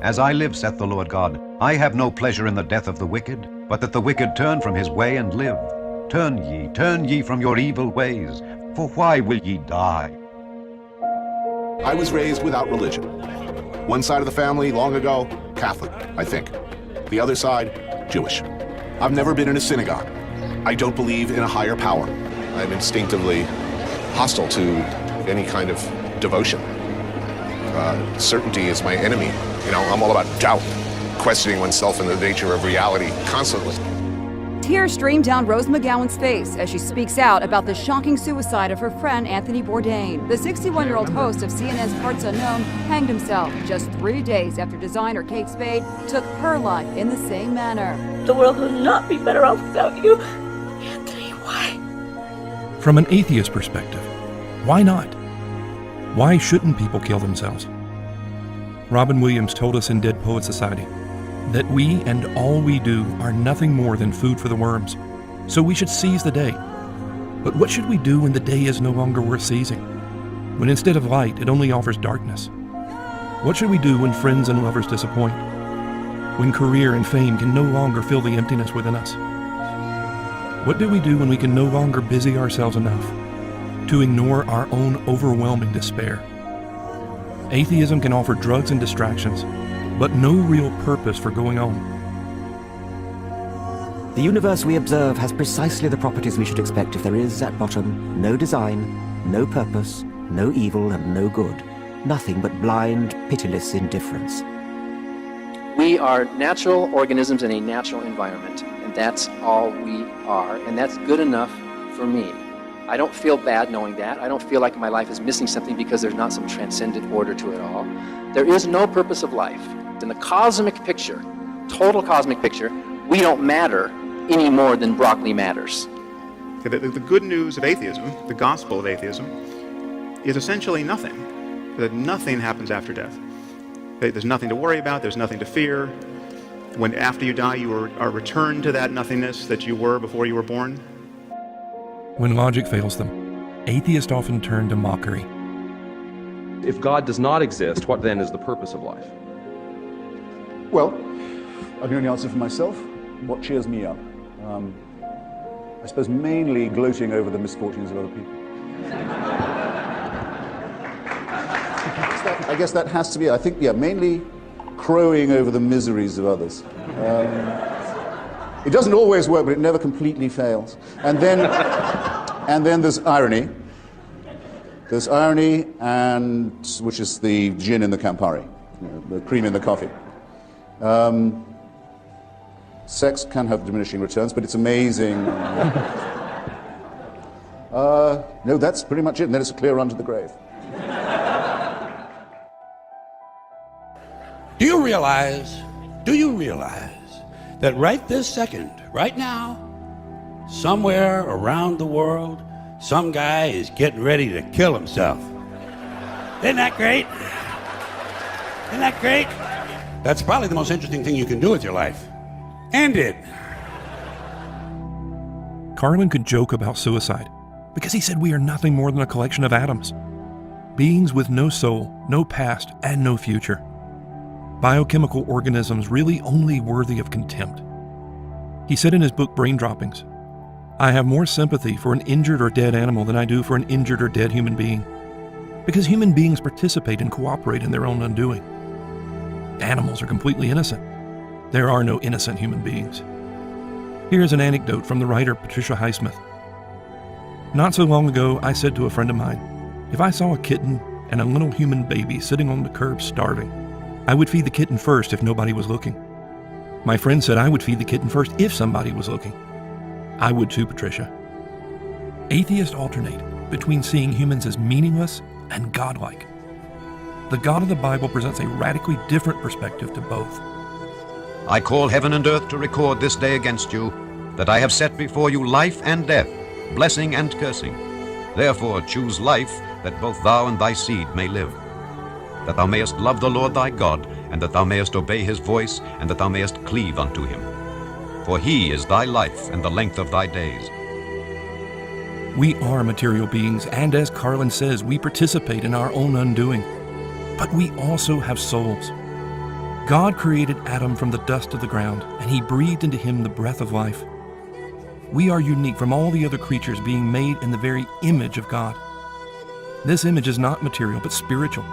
As I live, saith the Lord God, I have no pleasure in the death of the wicked, but that the wicked turn from his way and live. Turn ye from your evil ways, for why will ye die? I was raised without religion. One side of the family, long ago, Catholic, I think. The other side, Jewish. I've never been in a synagogue. I don't believe in a higher power. I'm instinctively hostile to any kind of devotion. Certainty is my enemy. You know, I'm all about doubt, questioning oneself and the nature of reality constantly. Tears stream down Rose McGowan's face as she speaks out about the shocking suicide of her friend Anthony Bourdain. The 61-year-old host of CNN's Parts Unknown hanged himself just 3 days after designer Kate Spade took her life in the same manner. The world would not be better off without you. Anthony, why? From an atheist perspective, why not? Why shouldn't people kill themselves? Robin Williams told us in Dead Poets Society that we and all we do are nothing more than food for the worms, so we should seize the day. But what should we do when the day is no longer worth seizing? When instead of light, it only offers darkness? What should we do when friends and lovers disappoint? When career and fame can no longer fill the emptiness within us? What do we do when we can no longer busy ourselves enough to ignore our own overwhelming despair? Atheism can offer drugs and distractions, but no real purpose for going on. The universe we observe has precisely the properties we should expect if there is, at bottom, no design, no purpose, no evil and no good. Nothing but blind, pitiless indifference. We are natural organisms in a natural environment, and that's all we are, and that's good enough for me. I don't feel bad knowing that. I don't feel like my life is missing something because there's not some transcendent order to it all. There is no purpose of life. In the cosmic picture, total cosmic picture, we don't matter any more than broccoli matters. The good news of atheism, the gospel of atheism, is essentially nothing. That nothing happens after death. There's nothing to worry about, there's nothing to fear. When after you die, you are returned to that nothingness that you were before you were born. When logic fails them, atheists often turn to mockery. If God does not exist, what then is the purpose of life? Well, I can only answer for myself. What cheers me up? I suppose mainly gloating over the misfortunes of other people. I guess that has to be, I think, yeah, mainly crowing over the miseries of others. It doesn't always work, but it never completely fails. And then there's irony. There's irony, and which is the gin in the Campari, the cream in the coffee. Sex can have diminishing returns, but it's amazing. No, that's pretty much it, and then it's a clear run to the grave. Do you realize that right this second, right now, somewhere around the world, some guy is getting ready to kill himself? Isn't that great? Isn't that great? That's probably the most interesting thing you can do with your life. End it. Carlin could joke about suicide because he said we are nothing more than a collection of atoms, beings with no soul, no past, and no future. Biochemical organisms really only worthy of contempt. He said in his book Brain Droppings, I have more sympathy for an injured or dead animal than I do for an injured or dead human being, because human beings participate and cooperate in their own undoing. Animals are completely innocent. There are no innocent human beings. Here's an anecdote from the writer Patricia Highsmith. Not so long ago, I said to a friend of mine, if I saw a kitten and a little human baby sitting on the curb starving, I would feed the kitten first if nobody was looking. My friend said I would feed the kitten first if somebody was looking. I would too, Patricia. Atheists alternate between seeing humans as meaningless and godlike. The God of the Bible presents a radically different perspective to both. I call heaven and earth to record this day against you, that I have set before you life and death, blessing and cursing. Therefore choose life, that both thou and thy seed may live, that thou mayest love the Lord thy God, and that thou mayest obey his voice, and that thou mayest cleave unto him. For he is thy life and the length of thy days. We are material beings, and as Carlin says, we participate in our own undoing. But we also have souls. God created Adam from the dust of the ground, and he breathed into him the breath of life. We are unique from all the other creatures, being made in the very image of God. This image is not material, but spiritual.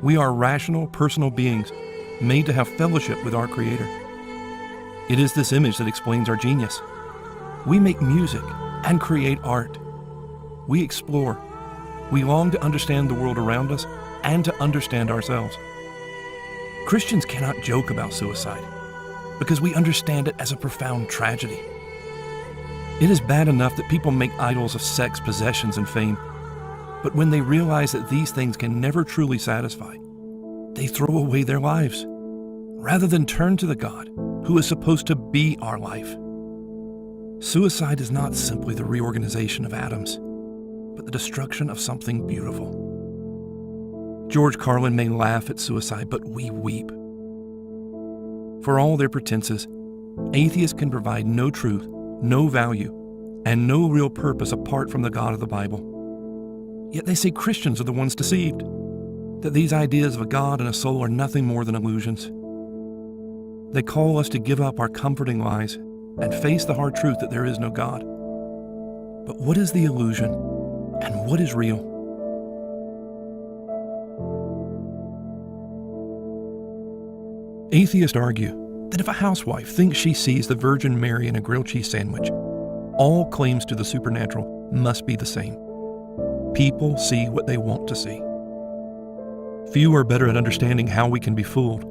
We are rational, personal beings, made to have fellowship with our Creator. It is this image that explains our genius. We make music and create art. We explore. We long to understand the world around us and to understand ourselves. Christians cannot joke about suicide because we understand it as a profound tragedy. It is bad enough that people make idols of sex, possessions, and fame, but when they realize that these things can never truly satisfy, they throw away their lives rather than turn to the God who is supposed to be our life. Suicide is not simply the reorganization of atoms, but the destruction of something beautiful. George Carlin may laugh at suicide, but we weep. For all their pretenses, atheists can provide no truth, no value, and no real purpose apart from the God of the Bible. Yet they say Christians are the ones deceived, that these ideas of a God and a soul are nothing more than illusions. They call us to give up our comforting lies and face the hard truth that there is no God. But what is the illusion and what is real? Atheists argue that if a housewife thinks she sees the Virgin Mary in a grilled cheese sandwich, all claims to the supernatural must be the same. People see what they want to see. Few are better at understanding how we can be fooled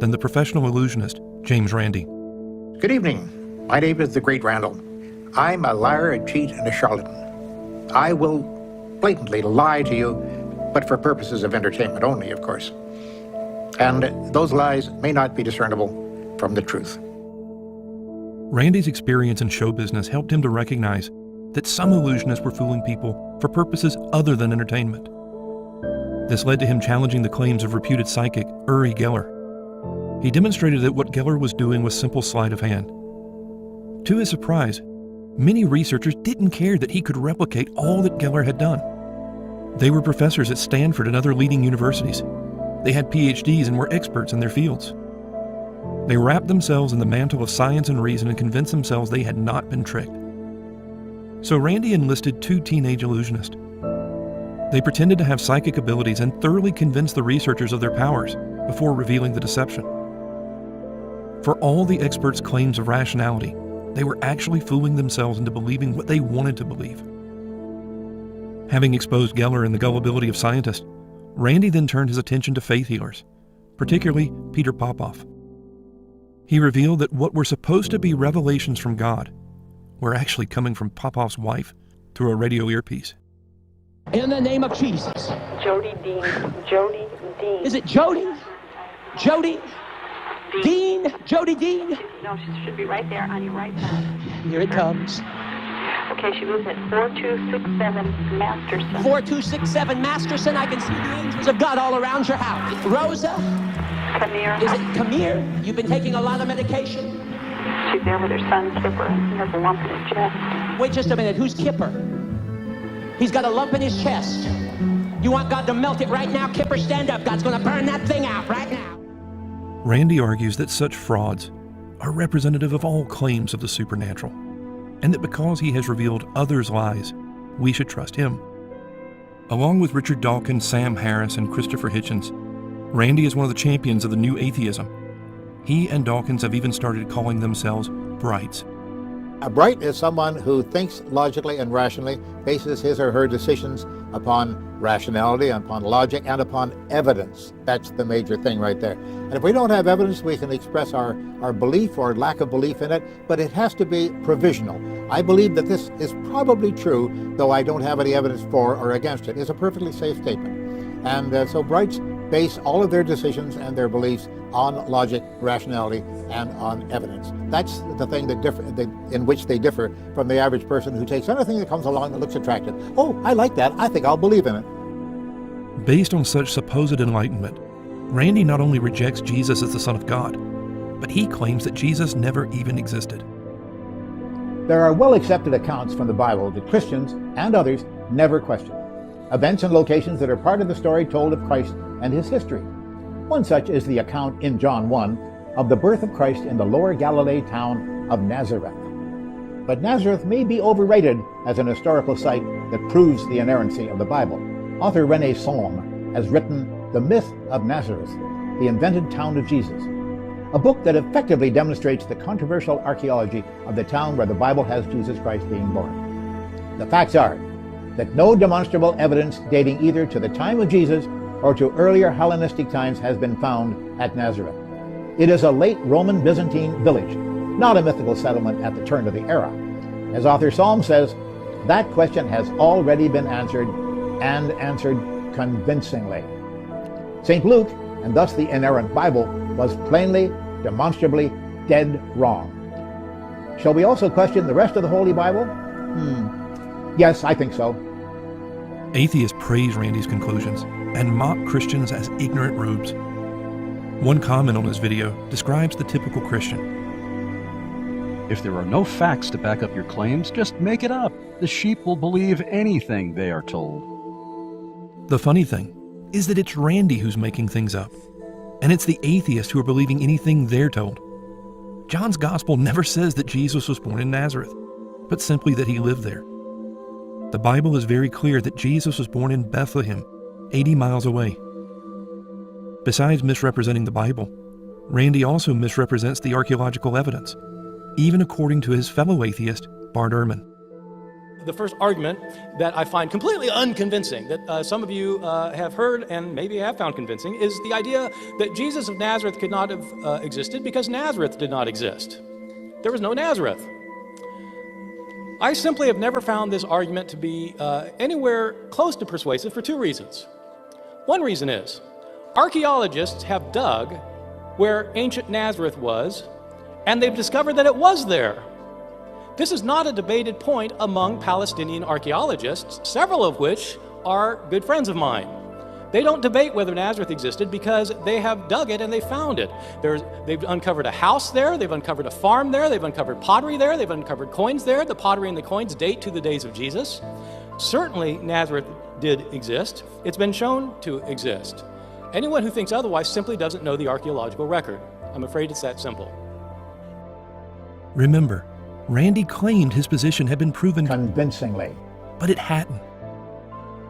than the professional illusionist, James Randi. Good evening. My name is the Great Randall. I'm a liar, a cheat, and a charlatan. I will blatantly lie to you, but for purposes of entertainment only, of course. And those lies may not be discernible from the truth. Randy's experience in show business helped him to recognize that some illusionists were fooling people for purposes other than entertainment. This led to him challenging the claims of reputed psychic Uri Geller. He demonstrated that what Geller was doing was simple sleight of hand. To his surprise, many researchers didn't care that he could replicate all that Geller had done. They were professors at Stanford and other leading universities. They had PhDs and were experts in their fields. They wrapped themselves in the mantle of science and reason and convinced themselves they had not been tricked. So Randy enlisted 2 teenage illusionists. They pretended to have psychic abilities and thoroughly convinced the researchers of their powers before revealing the deception. For all the experts' claims of rationality, they were actually fooling themselves into believing what they wanted to believe. Having exposed Geller and the gullibility of scientists, Randy then turned his attention to faith healers, particularly Peter Popoff. He revealed that what were supposed to be revelations from God were actually coming from Popoff's wife through a radio earpiece. In the name of Jesus. Jody Dean. Jody Dean. Is it Jody? Jody? Dean? Jody Dean? No, she should be right there on your right side. Here it comes. Okay, she lives at 4267 Masterson. 4267 Masterson. I can see the angels of God all around your house. Rosa? Come here. Is it Kamir? You've been taking a lot of medication? She's there with her son, Kipper. He has a lump in his chest. Wait just a minute. Who's Kipper? He's got a lump in his chest. You want God to melt it right now? Kipper, stand up. God's going to burn that thing out right now. Randy argues that such frauds are representative of all claims of the supernatural, and that because he has revealed others' lies, we should trust him. Along with Richard Dawkins, Sam Harris, and Christopher Hitchens, Randy is one of the champions of the new atheism. He and Dawkins have even started calling themselves Brights. A bright is someone who thinks logically and rationally, bases his or her decisions upon rationality, upon logic, and upon evidence. That's the major thing right there. And if we don't have evidence, we can express our belief or lack of belief in it, but it has to be provisional. I believe that this is probably true, though I don't have any evidence for or against it. It's a perfectly safe statement. And so Brights base all of their decisions and their beliefs on logic, rationality, and on evidence. That's the thing in which they differ from the average person who takes anything that comes along that looks attractive. Oh, I like that. I think I'll believe in it. Based on such supposed enlightenment, Randy not only rejects Jesus as the Son of God, but he claims that Jesus never even existed. There are well-accepted accounts from the Bible that Christians and others never question. Events and locations that are part of the story told of Christ and his history. One such is the account in John 1 of the birth of Christ in the lower Galilee town of Nazareth. But Nazareth may be overrated as an historical site that proves the inerrancy of the Bible. Author René Salm has written The Myth of Nazareth, the Invented Town of Jesus, a book that effectively demonstrates the controversial archaeology of the town where the Bible has Jesus Christ being born. The facts are that no demonstrable evidence dating either to the time of Jesus or to earlier Hellenistic times has been found at Nazareth. It is a late Roman Byzantine village, not a mythical settlement at the turn of the era. As author Psalm says, that question has already been answered, and answered convincingly. St. Luke, and thus the inerrant Bible, was plainly, demonstrably dead wrong. Shall we also question the rest of the Holy Bible? Yes, I think so. Atheists praise Randy's conclusions and mock Christians as ignorant rubes. One comment on his video describes the typical Christian. If there are no facts to back up your claims, just make it up. The sheep will believe anything they are told. The funny thing is that it's Randy who's making things up, and it's the atheists who are believing anything they're told. John's gospel never says that Jesus was born in Nazareth, but simply that he lived there. The Bible is very clear that Jesus was born in Bethlehem, 80 miles away. Besides misrepresenting the Bible, Randy also misrepresents the archaeological evidence, even according to his fellow atheist, Bart Ehrman. The first argument that I find completely unconvincing, that some of you have heard and maybe have found convincing, is the idea that Jesus of Nazareth could not have existed because Nazareth did not exist. There was no Nazareth. I simply have never found this argument to be anywhere close to persuasive for two reasons. One reason is, archaeologists have dug where ancient Nazareth was, and they've discovered that it was there. This is not a debated point among Palestinian archaeologists, several of which are good friends of mine. They don't debate whether Nazareth existed because they have dug it and they found it. They've uncovered a house there, they've uncovered a farm there, they've uncovered pottery there, they've uncovered coins there. The pottery and the coins date to the days of Jesus. Certainly Nazareth did exist. It's been shown to exist. Anyone who thinks otherwise simply doesn't know the archaeological record. I'm afraid it's that simple. Remember, Randy claimed his position had been proven convincingly, but it hadn't.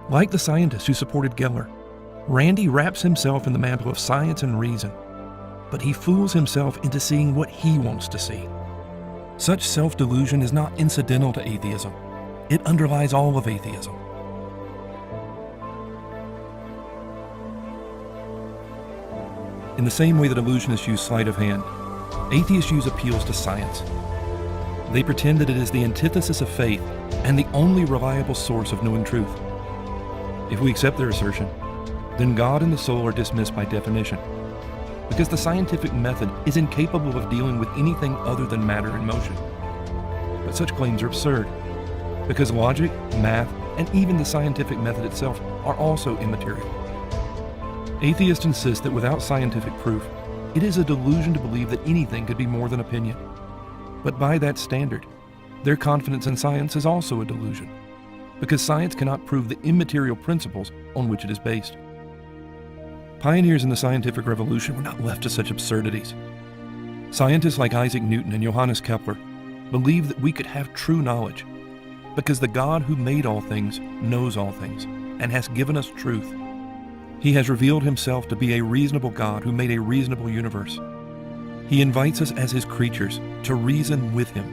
Like the scientists who supported Geller, Randy wraps himself in the mantle of science and reason, but he fools himself into seeing what he wants to see. Such self-delusion is not incidental to atheism. It underlies all of atheism. In the same way that illusionists use sleight of hand, atheists use appeals to science. They pretend that it is the antithesis of faith and the only reliable source of knowing truth. If we accept their assertion, then God and the soul are dismissed by definition, because the scientific method is incapable of dealing with anything other than matter in motion. But such claims are absurd, because logic, math, and even the scientific method itself are also immaterial. Atheists insist that without scientific proof, it is a delusion to believe that anything could be more than opinion. But by that standard, their confidence in science is also a delusion, because science cannot prove the immaterial principles on which it is based. Pioneers in the scientific revolution were not left to such absurdities. Scientists like Isaac Newton and Johannes Kepler believed that we could have true knowledge, because the God who made all things knows all things and has given us truth. He has revealed himself to be a reasonable God who made a reasonable universe. He invites us as his creatures to reason with him.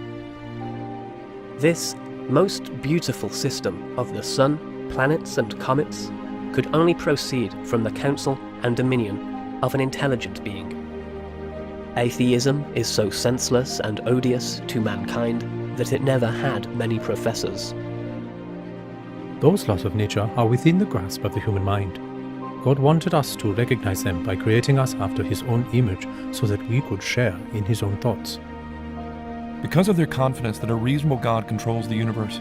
This most beautiful system of the sun, planets, and comets could only proceed from the counsel and dominion of an intelligent being. Atheism is so senseless and odious to mankind that it never had many professors. Those laws of nature are within the grasp of the human mind. God wanted us to recognize them by creating us after his own image so that we could share in his own thoughts. Because of their confidence that a reasonable God controls the universe,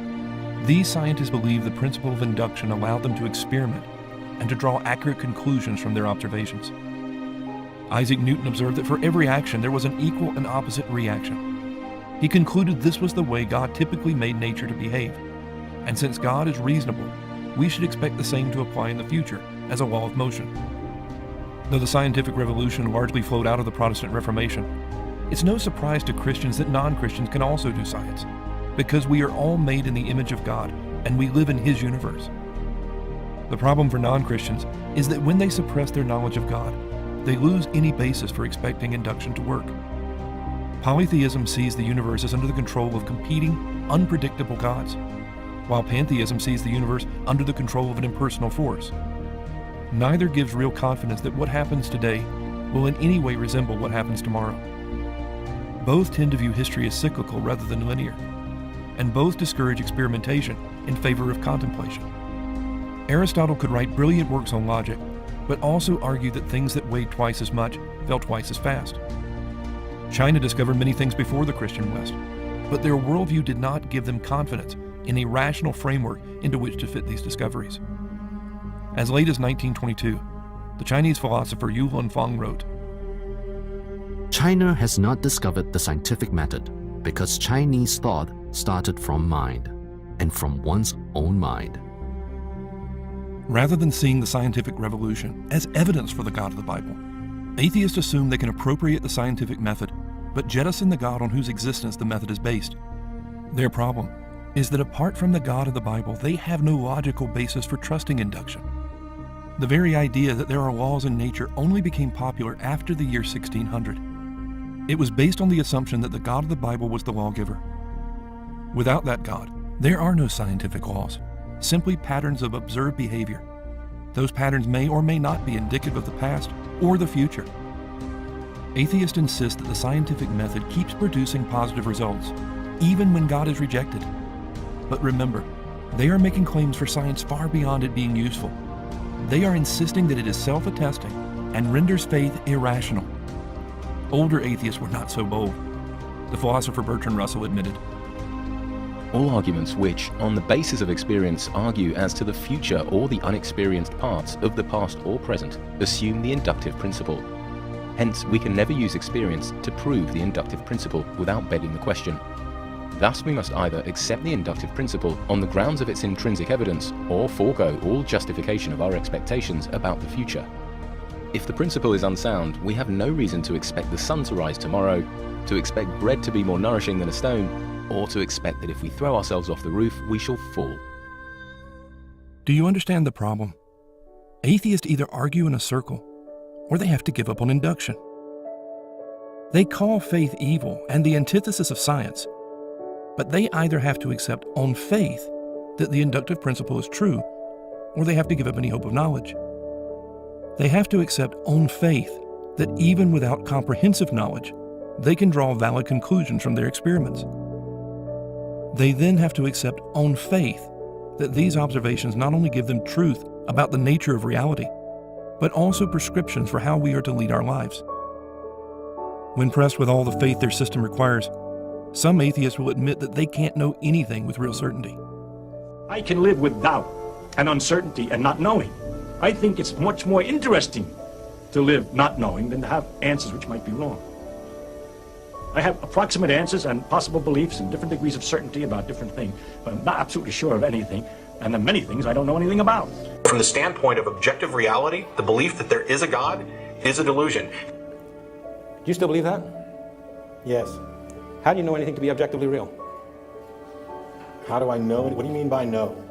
these scientists believe the principle of induction allowed them to experiment and to draw accurate conclusions from their observations. Isaac Newton observed that for every action there was an equal and opposite reaction. He concluded this was the way God typically made nature to behave, and since God is reasonable, we should expect the same to apply in the future as a law of motion. Though the scientific revolution largely flowed out of the Protestant Reformation, it's no surprise to Christians that non-Christians can also do science, because we are all made in the image of God and we live in His universe. The problem for non-Christians is that when they suppress their knowledge of God, they lose any basis for expecting induction to work. Polytheism sees the universe as under the control of competing, unpredictable gods, while pantheism sees the universe under the control of an impersonal force. Neither gives real confidence that what happens today will in any way resemble what happens tomorrow. Both tend to view history as cyclical rather than linear, and both discourage experimentation in favor of contemplation. Aristotle could write brilliant works on logic, but also argue that things that weighed twice as much fell twice as fast. China discovered many things before the Christian West, but their worldview did not give them confidence in a rational framework into which to fit these discoveries. As late as 1922, the Chinese philosopher Yu Lunfang wrote, China has not discovered the scientific method because Chinese thought started from mind, and from one's own mind. Rather than seeing the scientific revolution as evidence for the God of the Bible, atheists assume they can appropriate the scientific method, but jettison the God on whose existence the method is based. Their problem is that apart from the God of the Bible, they have no logical basis for trusting induction. The very idea that there are laws in nature only became popular after the year 1600. It was based on the assumption that the God of the Bible was the lawgiver. Without that God, there are no scientific laws, simply patterns of observed behavior. Those patterns may or may not be indicative of the past or the future. Atheists insist that the scientific method keeps producing positive results, even when God is rejected. But remember, they are making claims for science far beyond it being useful. They are insisting that it is self-attesting and renders faith irrational. Older atheists were not so bold. The philosopher Bertrand Russell admitted, all arguments which, on the basis of experience, argue as to the future or the unexperienced parts of the past or present, assume the inductive principle. Hence, we can never use experience to prove the inductive principle without begging the question. Thus, we must either accept the inductive principle on the grounds of its intrinsic evidence, or forego all justification of our expectations about the future. If the principle is unsound, we have no reason to expect the sun to rise tomorrow, to expect bread to be more nourishing than a stone, or to expect that if we throw ourselves off the roof, we shall fall. Do you understand the problem? Atheists either argue in a circle, or they have to give up on induction. They call faith evil and the antithesis of science, but they either have to accept on faith that the inductive principle is true, or they have to give up any hope of knowledge. They have to accept on faith that even without comprehensive knowledge, they can draw valid conclusions from their experiments. They then have to accept on faith that these observations not only give them truth about the nature of reality, but also prescriptions for how we are to lead our lives. When pressed with all the faith their system requires, some atheists will admit that they can't know anything with real certainty. I can live with doubt and uncertainty and not knowing. I think it's much more interesting to live not knowing than to have answers which might be wrong. I have approximate answers and possible beliefs and different degrees of certainty about different things, but I'm not absolutely sure of anything, and there are many things I don't know anything about. From the standpoint of objective reality, the belief that there is a God is a delusion. Do you still believe that? Yes. How do you know anything to be objectively real? How do I know it? What do you mean by know?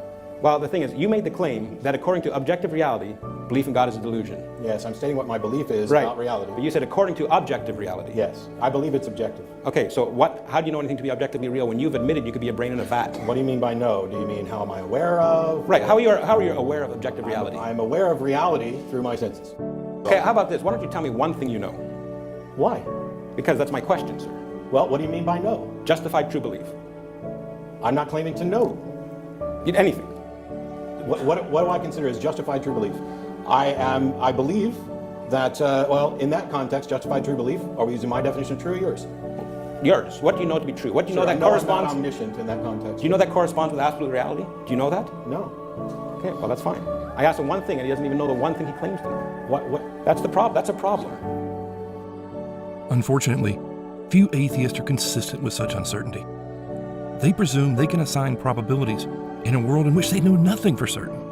Well, the thing is, you made the claim that according to objective reality, belief in God is a delusion. Yes, I'm stating what my belief is, right. Not reality. But you said according to objective reality. Yes, I believe it's objective. Okay, so how do you know anything to be objectively real when you've admitted you could be a brain in a vat? What do you mean by know? Do you mean how am I aware of? Right, how are you aware of objective reality? I'm aware of reality through my senses. Okay, how about this? Why don't you tell me one thing you know? Why? Because that's my question, sir. Well, what do you mean by know? Justified true belief. I'm not claiming to know. Anything. What do I consider as justified true belief? I believe that, well, in that context, justified true belief, are we using my definition of true or yours? Yours. What do you know to be true? What do you know that corresponds? I'm not omniscient in that context. Do you know that corresponds with absolute reality? Do you know that? No. Okay, well, that's fine. I asked him one thing, and he doesn't even know the one thing he claims to know. What? That's the problem. That's a problem. Unfortunately, few atheists are consistent with such uncertainty. They presume they can assign probabilities in a world in which they know nothing for certain.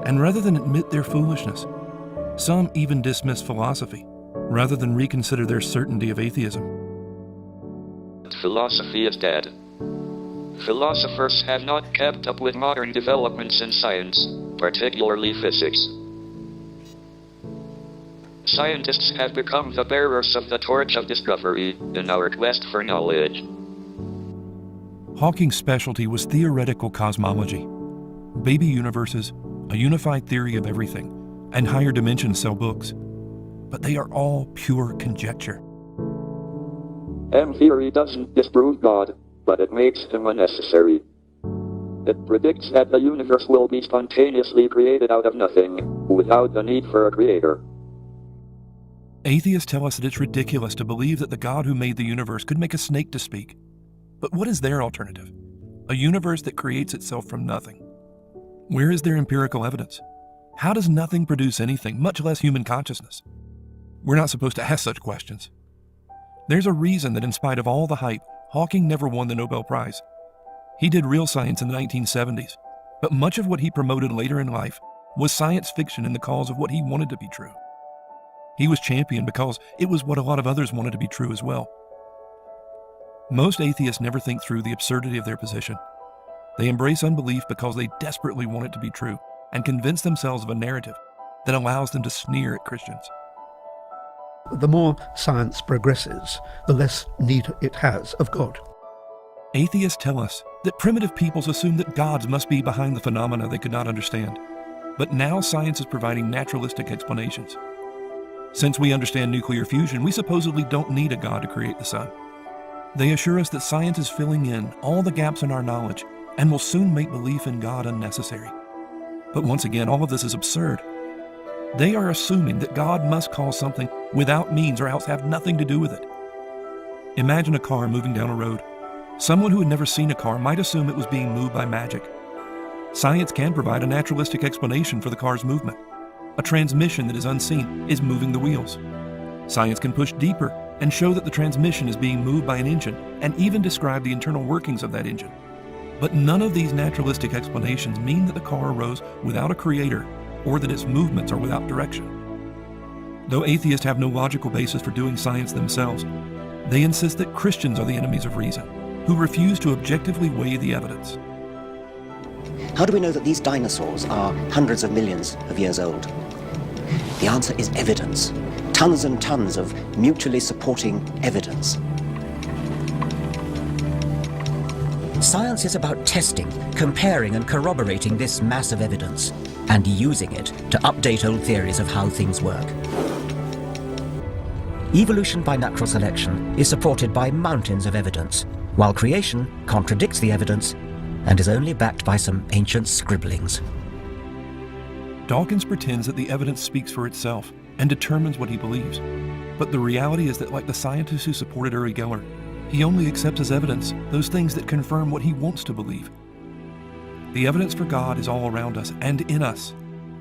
And rather than admit their foolishness, Some even dismiss philosophy, rather than reconsider their certainty of atheism. Philosophy is dead. Philosophers have not kept up with modern developments in science, particularly physics. Scientists have become the bearers of the torch of discovery in our quest for knowledge. Hawking's specialty was theoretical cosmology. Baby universes, a unified theory of everything, and higher dimensions sell books. But they are all pure conjecture. M-theory doesn't disprove God, but it makes him unnecessary. It predicts that the universe will be spontaneously created out of nothing, without the need for a creator. Atheists tell us that it's ridiculous to believe that the God who made the universe could make a snake to speak. But what is their alternative? A universe that creates itself from nothing. Where is their empirical evidence? How does nothing produce anything, much less human consciousness? We're not supposed to ask such questions. There's a reason that in spite of all the hype, Hawking never won the Nobel Prize. He did real science in the 1970s, but much of what he promoted later in life was science fiction in the cause of what he wanted to be true. He was championed because it was what a lot of others wanted to be true as well. Most atheists never think through the absurdity of their position. They embrace unbelief because they desperately want it to be true and convince themselves of a narrative that allows them to sneer at Christians. The more science progresses, the less need it has of God. Atheists tell us that primitive peoples assumed that gods must be behind the phenomena they could not understand. But now science is providing naturalistic explanations. Since we understand nuclear fusion, we supposedly don't need a god to create the sun. They assure us that science is filling in all the gaps in our knowledge and will soon make belief in God unnecessary. But once again, all of this is absurd. They are assuming that God must cause something without means or else have nothing to do with it. Imagine a car moving down a road. Someone who had never seen a car might assume it was being moved by magic. Science can provide a naturalistic explanation for the car's movement. A transmission that is unseen is moving the wheels. Science can push deeper and show that the transmission is being moved by an engine and even describe the internal workings of that engine. But none of these naturalistic explanations mean that the car arose without a creator or that its movements are without direction. Though atheists have no logical basis for doing science themselves, they insist that Christians are the enemies of reason, who refuse to objectively weigh the evidence. How do we know that these dinosaurs are hundreds of millions of years old? The answer is evidence. Tons and tons of mutually supporting evidence. Science is about testing, comparing and corroborating this mass of evidence, and using it to update old theories of how things work. Evolution by natural selection is supported by mountains of evidence, while creation contradicts the evidence and is only backed by some ancient scribblings. Dawkins pretends that the evidence speaks for itself and determines what he believes. But the reality is that, like the scientists who supported Uri Geller, he only accepts as evidence those things that confirm what he wants to believe. The evidence for God is all around us and in us,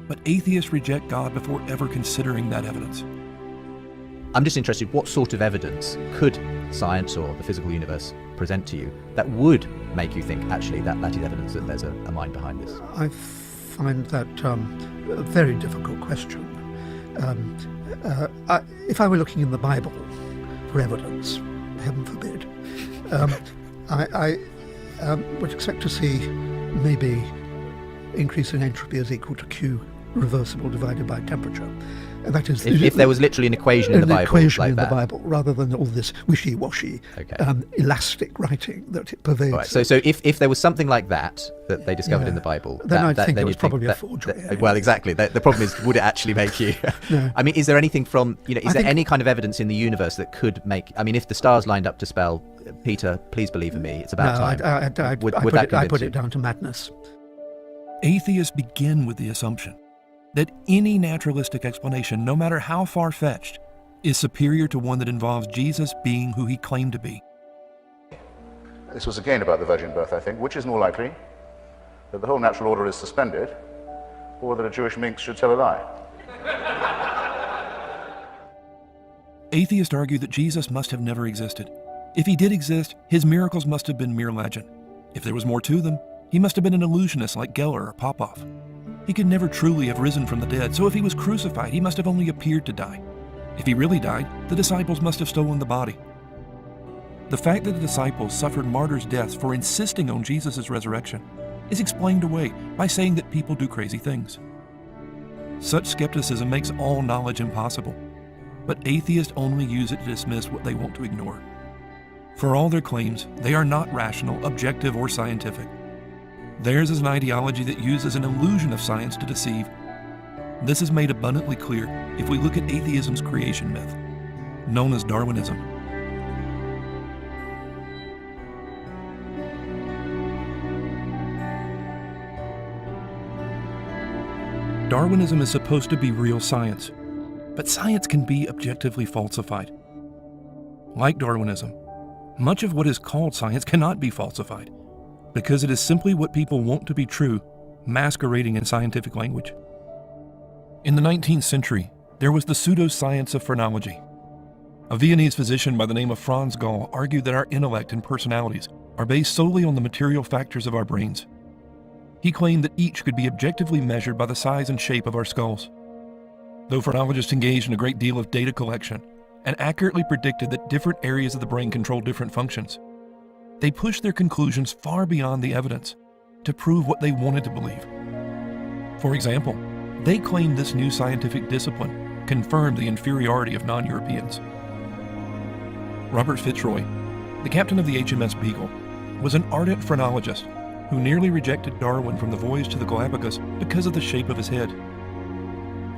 but atheists reject God before ever considering that evidence. I'm just interested, what sort of evidence could science or the physical universe present to you that would make you think, actually, that is evidence that there's a mind behind this? I find that a very difficult question. If I were looking in the Bible for evidence, heaven forbid, I would expect to see maybe increase in entropy is equal to Q reversible divided by temperature. And that is if there was literally an equation in the Bible, equation like in that. the Bible, rather than all this wishy-washy, elastic writing that it pervades. Right, so if there was something like that they discovered in the Bible, then I'd think then it was you'd probably think a forgery. Well, exactly. The problem is, would it actually make you? No. I mean, is there anything from is there any kind of evidence in the universe that could make? I mean, if the stars lined up to spell, Peter, please believe in me, it's about time. I put it down to madness. Atheists begin with the assumption that any naturalistic explanation, no matter how far-fetched, is superior to one that involves Jesus being who he claimed to be. This was again about the virgin birth, I think. Which is more likely, that the whole natural order is suspended, or that a Jewish minx should tell a lie? Atheists argue that Jesus must have never existed. If he did exist, his miracles must have been mere legend. If there was more to them, he must have been an illusionist like Geller or Popov. He could never truly have risen from the dead, so if he was crucified, he must have only appeared to die. If he really died, the disciples must have stolen the body. The fact that the disciples suffered martyrs' deaths for insisting on Jesus' resurrection is explained away by saying that people do crazy things. Such skepticism makes all knowledge impossible, but atheists only use it to dismiss what they want to ignore. For all their claims, they are not rational, objective, or scientific. Theirs is an ideology that uses an illusion of science to deceive. This is made abundantly clear if we look at atheism's creation myth, known as Darwinism. Darwinism is supposed to be real science, but science can be objectively falsified. Like Darwinism, much of what is called science cannot be falsified, because it is simply what people want to be true, masquerading in scientific language. In the 19th century, there was the pseudoscience of phrenology. A Viennese physician by the name of Franz Gall argued that our intellect and personalities are based solely on the material factors of our brains. He claimed that each could be objectively measured by the size and shape of our skulls. Though phrenologists engaged in a great deal of data collection and accurately predicted that different areas of the brain control different functions, they pushed their conclusions far beyond the evidence to prove what they wanted to believe. For example, they claimed this new scientific discipline confirmed the inferiority of non-Europeans. Robert Fitzroy, the captain of the HMS Beagle, was an ardent phrenologist who nearly rejected Darwin from the voyage to the Galapagos because of the shape of his head.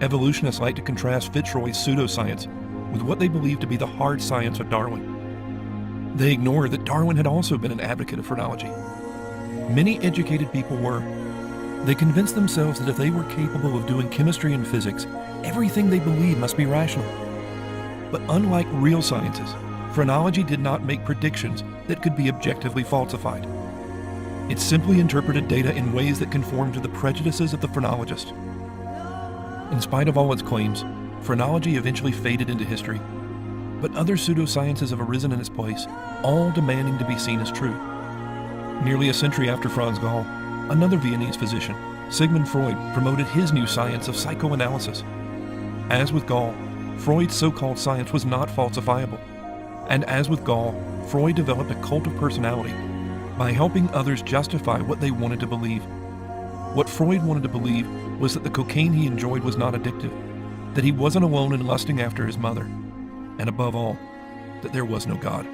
Evolutionists like to contrast Fitzroy's pseudoscience with what they believe to be the hard science of Darwin. They ignore that Darwin had also been an advocate of phrenology. Many educated people were. They convinced themselves that if they were capable of doing chemistry and physics, everything they believed must be rational. But unlike real sciences, phrenology did not make predictions that could be objectively falsified. It simply interpreted data in ways that conformed to the prejudices of the phrenologist. In spite of all its claims, phrenology eventually faded into history, but other pseudosciences have arisen in its place, all demanding to be seen as true. Nearly a century after Franz Gall, another Viennese physician, Sigmund Freud, promoted his new science of psychoanalysis. As with Gall, Freud's so-called science was not falsifiable. And as with Gall, Freud developed a cult of personality by helping others justify what they wanted to believe. What Freud wanted to believe was that the cocaine he enjoyed was not addictive, that he wasn't alone in lusting after his mother, and above all, that there was no God.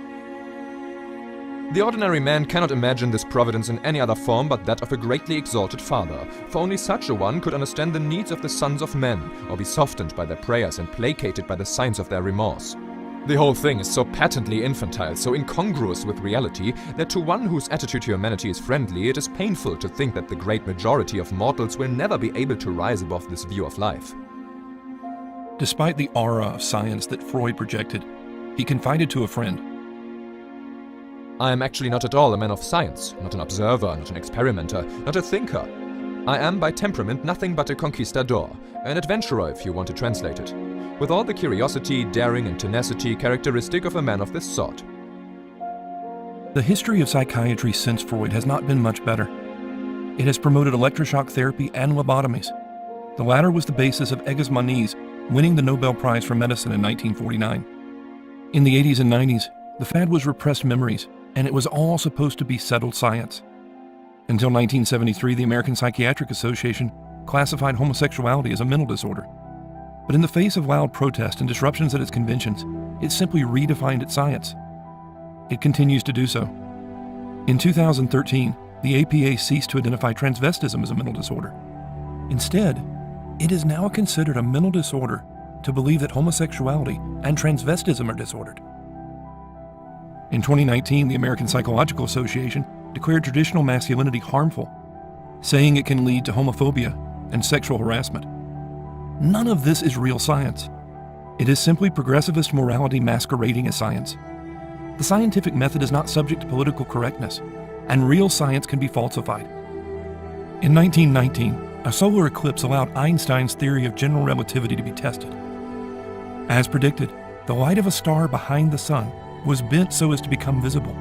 The ordinary man cannot imagine this providence in any other form but that of a greatly exalted Father, for only such a one could understand the needs of the sons of men, or be softened by their prayers and placated by the signs of their remorse. The whole thing is so patently infantile, so incongruous with reality, that to one whose attitude to humanity is friendly, it is painful to think that the great majority of mortals will never be able to rise above this view of life. Despite the aura of science that Freud projected, he confided to a friend, I am actually not at all a man of science, not an observer, not an experimenter, not a thinker. I am by temperament nothing but a conquistador, an adventurer if you want to translate it, with all the curiosity, daring and tenacity characteristic of a man of this sort. The history of psychiatry since Freud has not been much better. It has promoted electroshock therapy and lobotomies. The latter was the basis of Egas Moniz winning the Nobel Prize for Medicine in 1949. In the 80s and 90s, the fad was repressed memories, and it was all supposed to be settled science. Until 1973, the American Psychiatric Association classified homosexuality as a mental disorder. But in the face of loud protest and disruptions at its conventions, it simply redefined its science. It continues to do so. In 2013, the APA ceased to identify transvestism as a mental disorder. Instead, it is now considered a mental disorder to believe that homosexuality and transvestism are disordered. In 2019, the American Psychological Association declared traditional masculinity harmful, saying it can lead to homophobia and sexual harassment. None of this is real science. It is simply progressivist morality masquerading as science. The scientific method is not subject to political correctness, and real science can be falsified. In 1919, a solar eclipse allowed Einstein's theory of general relativity to be tested. As predicted, the light of a star behind the sun was bent so as to become visible.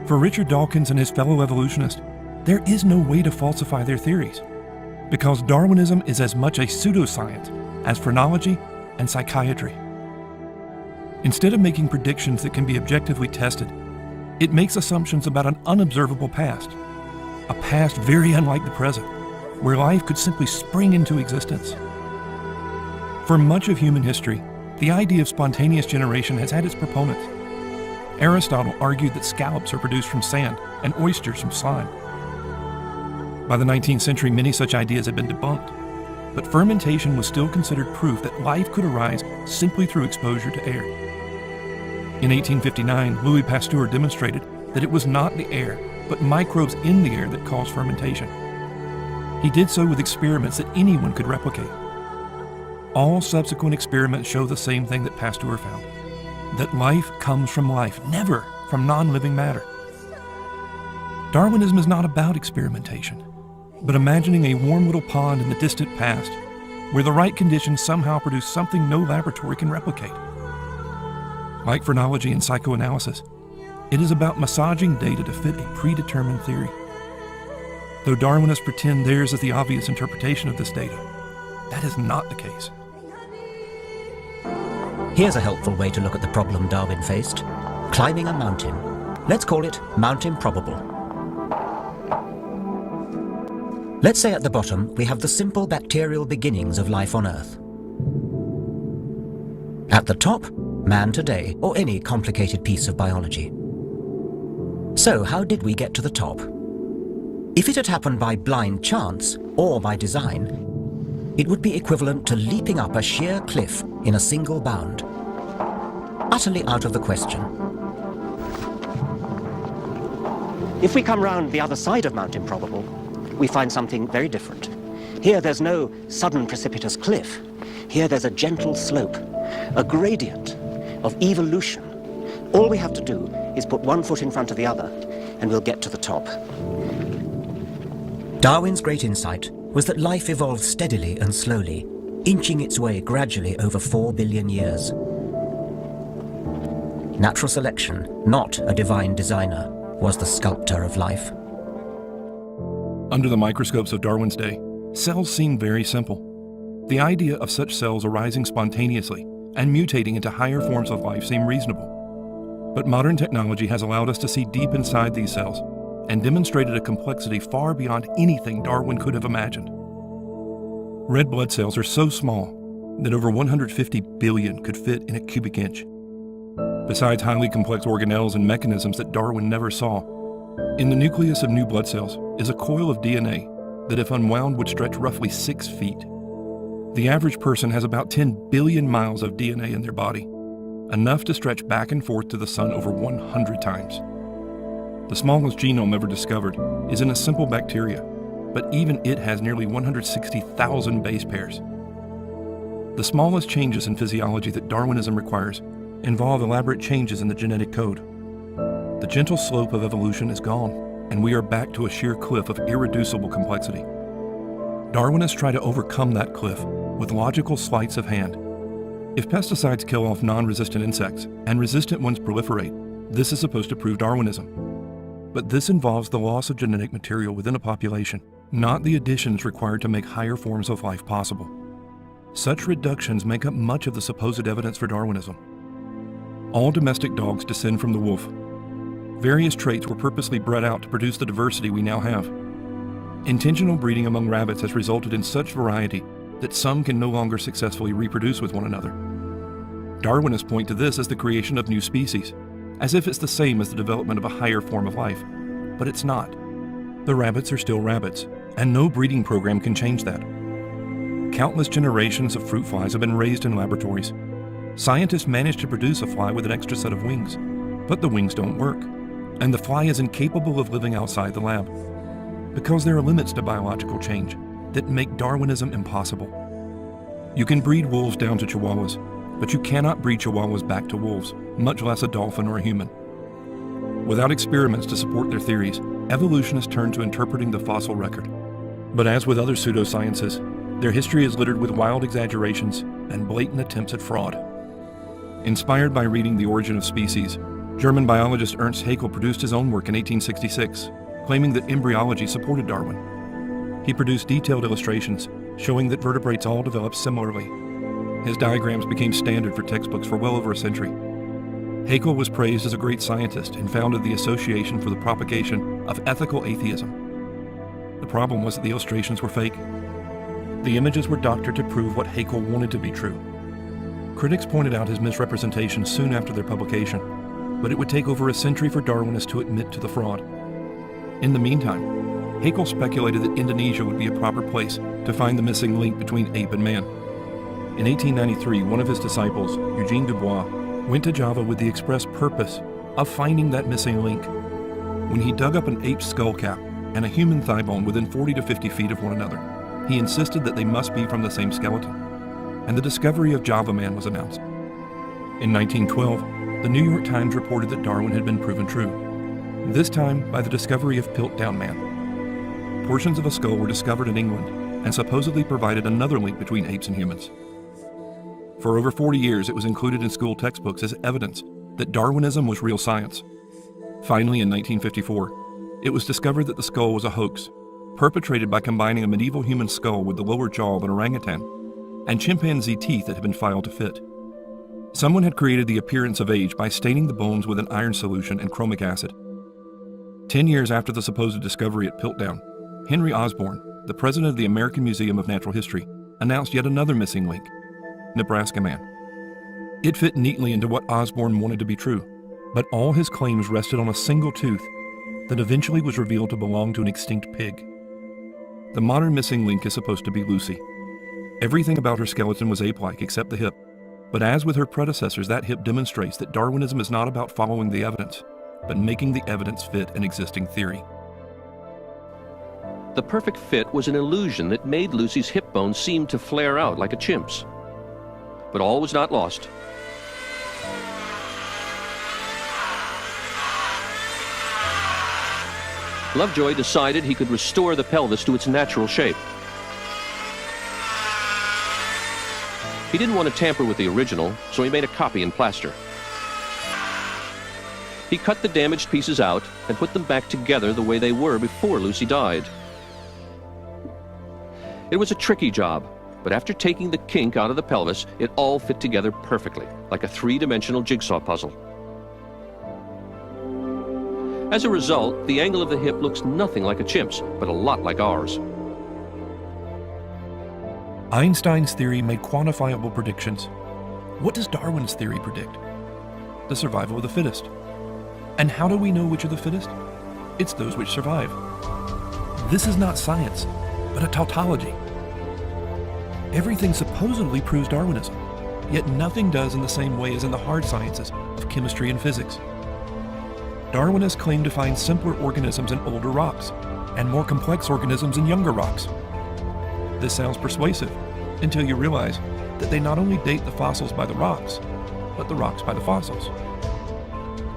For Richard Dawkins and his fellow evolutionists, there is no way to falsify their theories. Because Darwinism is as much a pseudoscience as phrenology and psychiatry. Instead of making predictions that can be objectively tested, it makes assumptions about an unobservable past, a past very unlike the present, where life could simply spring into existence. For much of human history, the idea of spontaneous generation has had its proponents. Aristotle argued that scallops are produced from sand and oysters from slime. By the 19th century, many such ideas had been debunked, but fermentation was still considered proof that life could arise simply through exposure to air. In 1859, Louis Pasteur demonstrated that it was not the air, but microbes in the air that caused fermentation. He did so with experiments that anyone could replicate. All subsequent experiments show the same thing that Pasteur found, that life comes from life, never from non-living matter. Darwinism is not about experimentation, but imagining a warm little pond in the distant past where the right conditions somehow produce something no laboratory can replicate. Like phrenology and psychoanalysis, it is about massaging data to fit a predetermined theory. Though Darwinists pretend theirs is the obvious interpretation of this data, that is not the case. Here's a helpful way to look at the problem Darwin faced. Climbing a mountain. Let's call it Mount Improbable. Let's say at the bottom we have the simple bacterial beginnings of life on Earth. At the top, man today, or any complicated piece of biology. So how did we get to the top? If it had happened by blind chance, or by design, it would be equivalent to leaping up a sheer cliff in a single bound. Utterly out of the question. If we come round the other side of Mount Improbable, we find something very different. Here there's no sudden precipitous cliff. Here there's a gentle slope, a gradient of evolution. All we have to do is put one foot in front of the other, and we'll get to the top. Darwin's great insight was that life evolved steadily and slowly, inching its way gradually over 4 billion years. Natural selection, not a divine designer, was the sculptor of life. Under the microscopes of Darwin's day, cells seemed very simple. The idea of such cells arising spontaneously and mutating into higher forms of life seemed reasonable. But modern technology has allowed us to see deep inside these cells and demonstrated a complexity far beyond anything Darwin could have imagined. Red blood cells are so small that over 150 billion could fit in a cubic inch. Besides highly complex organelles and mechanisms that Darwin never saw, in the nucleus of new blood cells is a coil of DNA that, if unwound, would stretch roughly 6 feet. The average person has about 10 billion miles of DNA in their body, enough to stretch back and forth to the sun over 100 times. The smallest genome ever discovered is in a simple bacteria, but even it has nearly 160,000 base pairs. The smallest changes in physiology that Darwinism requires involve elaborate changes in the genetic code. The gentle slope of evolution is gone, and we are back to a sheer cliff of irreducible complexity. Darwinists try to overcome that cliff with logical sleights of hand. If pesticides kill off non-resistant insects and resistant ones proliferate, this is supposed to prove Darwinism. But this involves the loss of genetic material within a population, not the additions required to make higher forms of life possible. Such reductions make up much of the supposed evidence for Darwinism. All domestic dogs descend from the wolf. Various traits were purposely bred out to produce the diversity we now have. Intentional breeding among rabbits has resulted in such variety that some can no longer successfully reproduce with one another. Darwinists point to this as the creation of new species, as if it's the same as the development of a higher form of life. But it's not. The rabbits are still rabbits, and no breeding program can change that. Countless generations of fruit flies have been raised in laboratories. Scientists manage to produce a fly with an extra set of wings, but the wings don't work, and the fly is incapable of living outside the lab, because there are limits to biological change that make Darwinism impossible. You can breed wolves down to chihuahuas, but you cannot breed chihuahuas back to wolves, much less a dolphin or a human. Without experiments to support their theories, evolutionists turn to interpreting the fossil record. But as with other pseudosciences, their history is littered with wild exaggerations and blatant attempts at fraud. Inspired by reading The Origin of Species, German biologist Ernst Haeckel produced his own work in 1866, claiming that embryology supported Darwin. He produced detailed illustrations showing that vertebrates all develop similarly. His diagrams became standard for textbooks for well over a century. Haeckel was praised as a great scientist and founded the Association for the Propagation of Ethical Atheism. The problem was that the illustrations were fake. The images were doctored to prove what Haeckel wanted to be true. Critics pointed out his misrepresentations soon after their publication, but it would take over a century for Darwinists to admit to the fraud. In the meantime, Haeckel speculated that Indonesia would be a proper place to find the missing link between ape and man. In 1893, one of his disciples, Eugene Dubois, went to Java with the express purpose of finding that missing link. When he dug up an ape's skull cap and a human thigh bone within 40 to 50 feet of one another, he insisted that they must be from the same skeleton, and the discovery of Java Man was announced. In 1912, the New York Times reported that Darwin had been proven true, this time by the discovery of Piltdown Man. Portions of a skull were discovered in England and supposedly provided another link between apes and humans. For over 40 years, it was included in school textbooks as evidence that Darwinism was real science. Finally, in 1954, it was discovered that the skull was a hoax, perpetrated by combining a medieval human skull with the lower jaw of an orangutan and chimpanzee teeth that had been filed to fit. Someone had created the appearance of age by staining the bones with an iron solution and chromic acid. 10 years after the supposed discovery at Piltdown, Henry Osborn, the president of the American Museum of Natural History, announced yet another missing link: Nebraska Man. It fit neatly into what Osborn wanted to be true, but all his claims rested on a single tooth that eventually was revealed to belong to an extinct pig. The modern missing link is supposed to be Lucy. Everything about her skeleton was ape-like except the hip, but as with her predecessors, that hip demonstrates that Darwinism is not about following the evidence, but making the evidence fit an existing theory. The perfect fit was an illusion that made Lucy's hip bone seem to flare out like a chimp's. But all was not lost. Lovejoy decided he could restore the pelvis to its natural shape. He didn't want to tamper with the original, so he made a copy in plaster. He cut the damaged pieces out and put them back together the way they were before Lucy died. It was a tricky job, but after taking the kink out of the pelvis, it all fit together perfectly, like a three-dimensional jigsaw puzzle. As a result, the angle of the hip looks nothing like a chimp's, but a lot like ours. Einstein's theory made quantifiable predictions. What does Darwin's theory predict? The survival of the fittest. And how do we know which are the fittest? It's those which survive. This is not science, but a tautology. Everything supposedly proves Darwinism, yet nothing does in the same way as in the hard sciences of chemistry and physics. Darwinists claim to find simpler organisms in older rocks and more complex organisms in younger rocks. This sounds persuasive until you realize that they not only date the fossils by the rocks, but the rocks by the fossils.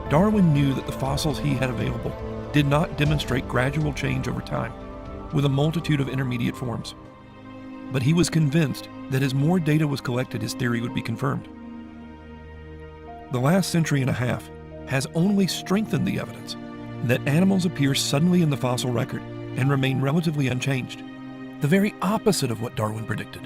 Darwin knew that the fossils he had available did not demonstrate gradual change over time, with a multitude of intermediate forms. But he was convinced that as more data was collected, his theory would be confirmed. The last century and a half has only strengthened the evidence that animals appear suddenly in the fossil record and remain relatively unchanged, the very opposite of what Darwin predicted.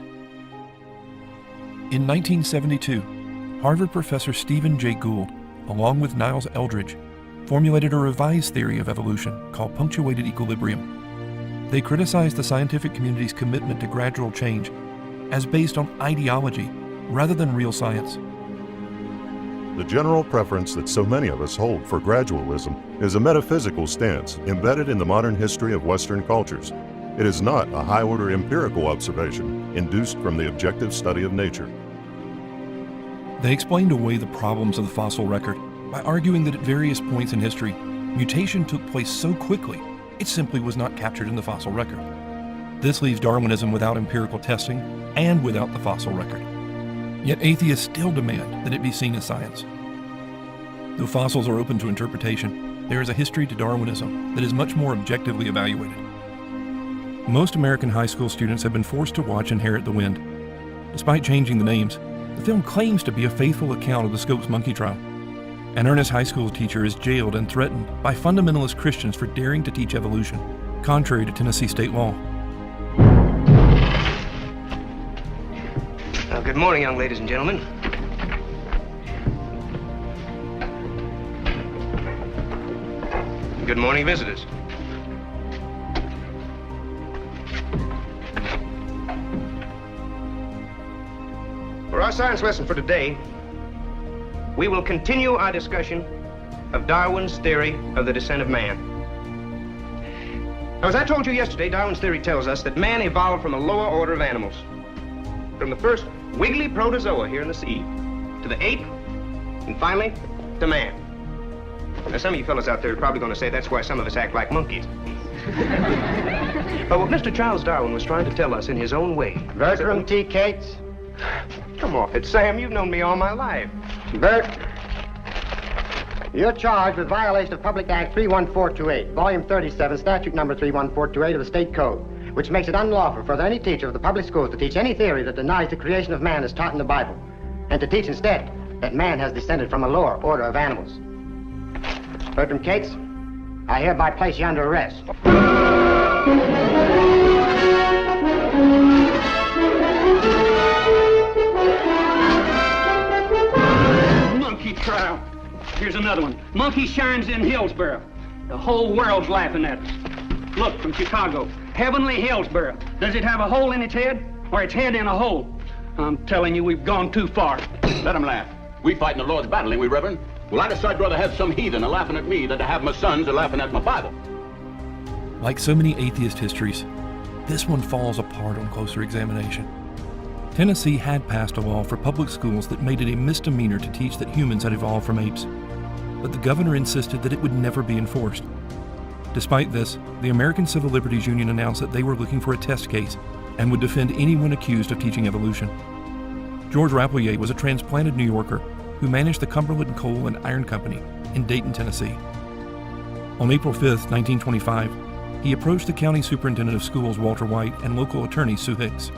In 1972, Harvard professor Stephen Jay Gould, along with Niles Eldredge, formulated a revised theory of evolution called punctuated equilibrium. They criticized the scientific community's commitment to gradual change as based on ideology rather than real science. The general preference that so many of us hold for gradualism is a metaphysical stance embedded in the modern history of Western cultures. It is not a high-order empirical observation induced from the objective study of nature. They explained away the problems of the fossil record by arguing that at various points in history, mutation took place so quickly, it simply was not captured in the fossil record. This leaves Darwinism without empirical testing and without the fossil record. Yet atheists still demand that it be seen as science. Though fossils are open to interpretation, there is a history to Darwinism that is much more objectively evaluated. Most American high school students have been forced to watch Inherit the Wind. Despite changing the names, the film claims to be a faithful account of the Scopes monkey trial. An earnest high school teacher is jailed and threatened by fundamentalist Christians for daring to teach evolution, contrary to Tennessee state law. Good morning, young ladies and gentlemen. Good morning, visitors. For our science lesson for today, we will continue our discussion of Darwin's theory of the descent of man. Now, as I told you yesterday, Darwin's theory tells us that man evolved from a lower order of animals. From the first wiggly protozoa here in the sea, to the ape, and finally, to man. Now, some of you fellas out there are probably going to say that's why some of us act like monkeys. But what Mr. Charles Darwin was trying to tell us in his own way... Bertram T. Cates? Come off it, Sam. You've known me all my life. Bert, you're charged with violation of Public Act 31428, Volume 37, Statute Number 31428 of the State Code, which makes it unlawful for any teacher of the public schools to teach any theory that denies the creation of man as taught in the Bible, and to teach instead that man has descended from a lower order of animals. Bertram Cates, I hereby place you under arrest. Monkey trial. Here's another one. Monkey shines in Hillsboro. The whole world's laughing at us. Look, from Chicago. Heavenly Hillsboro. Does it have a hole in its head, or its head in a hole? I'm telling you, we've gone too far. Let them laugh. We fight in the Lord's battle, ain't we, Reverend? Well, I'd decide rather have some heathen a-laughing at me than to have my sons a-laughing at my Bible. Like so many atheist histories, this one falls apart on closer examination. Tennessee had passed a law for public schools that made it a misdemeanor to teach that humans had evolved from apes, but the governor insisted that it would never be enforced. Despite this, the American Civil Liberties Union announced that they were looking for a test case and would defend anyone accused of teaching evolution. George Rapelier was a transplanted New Yorker who managed the Cumberland Coal and Iron Company in Dayton, Tennessee. On April 5, 1925, he approached the county superintendent of schools, Walter White, and local attorney, Sue Hicks.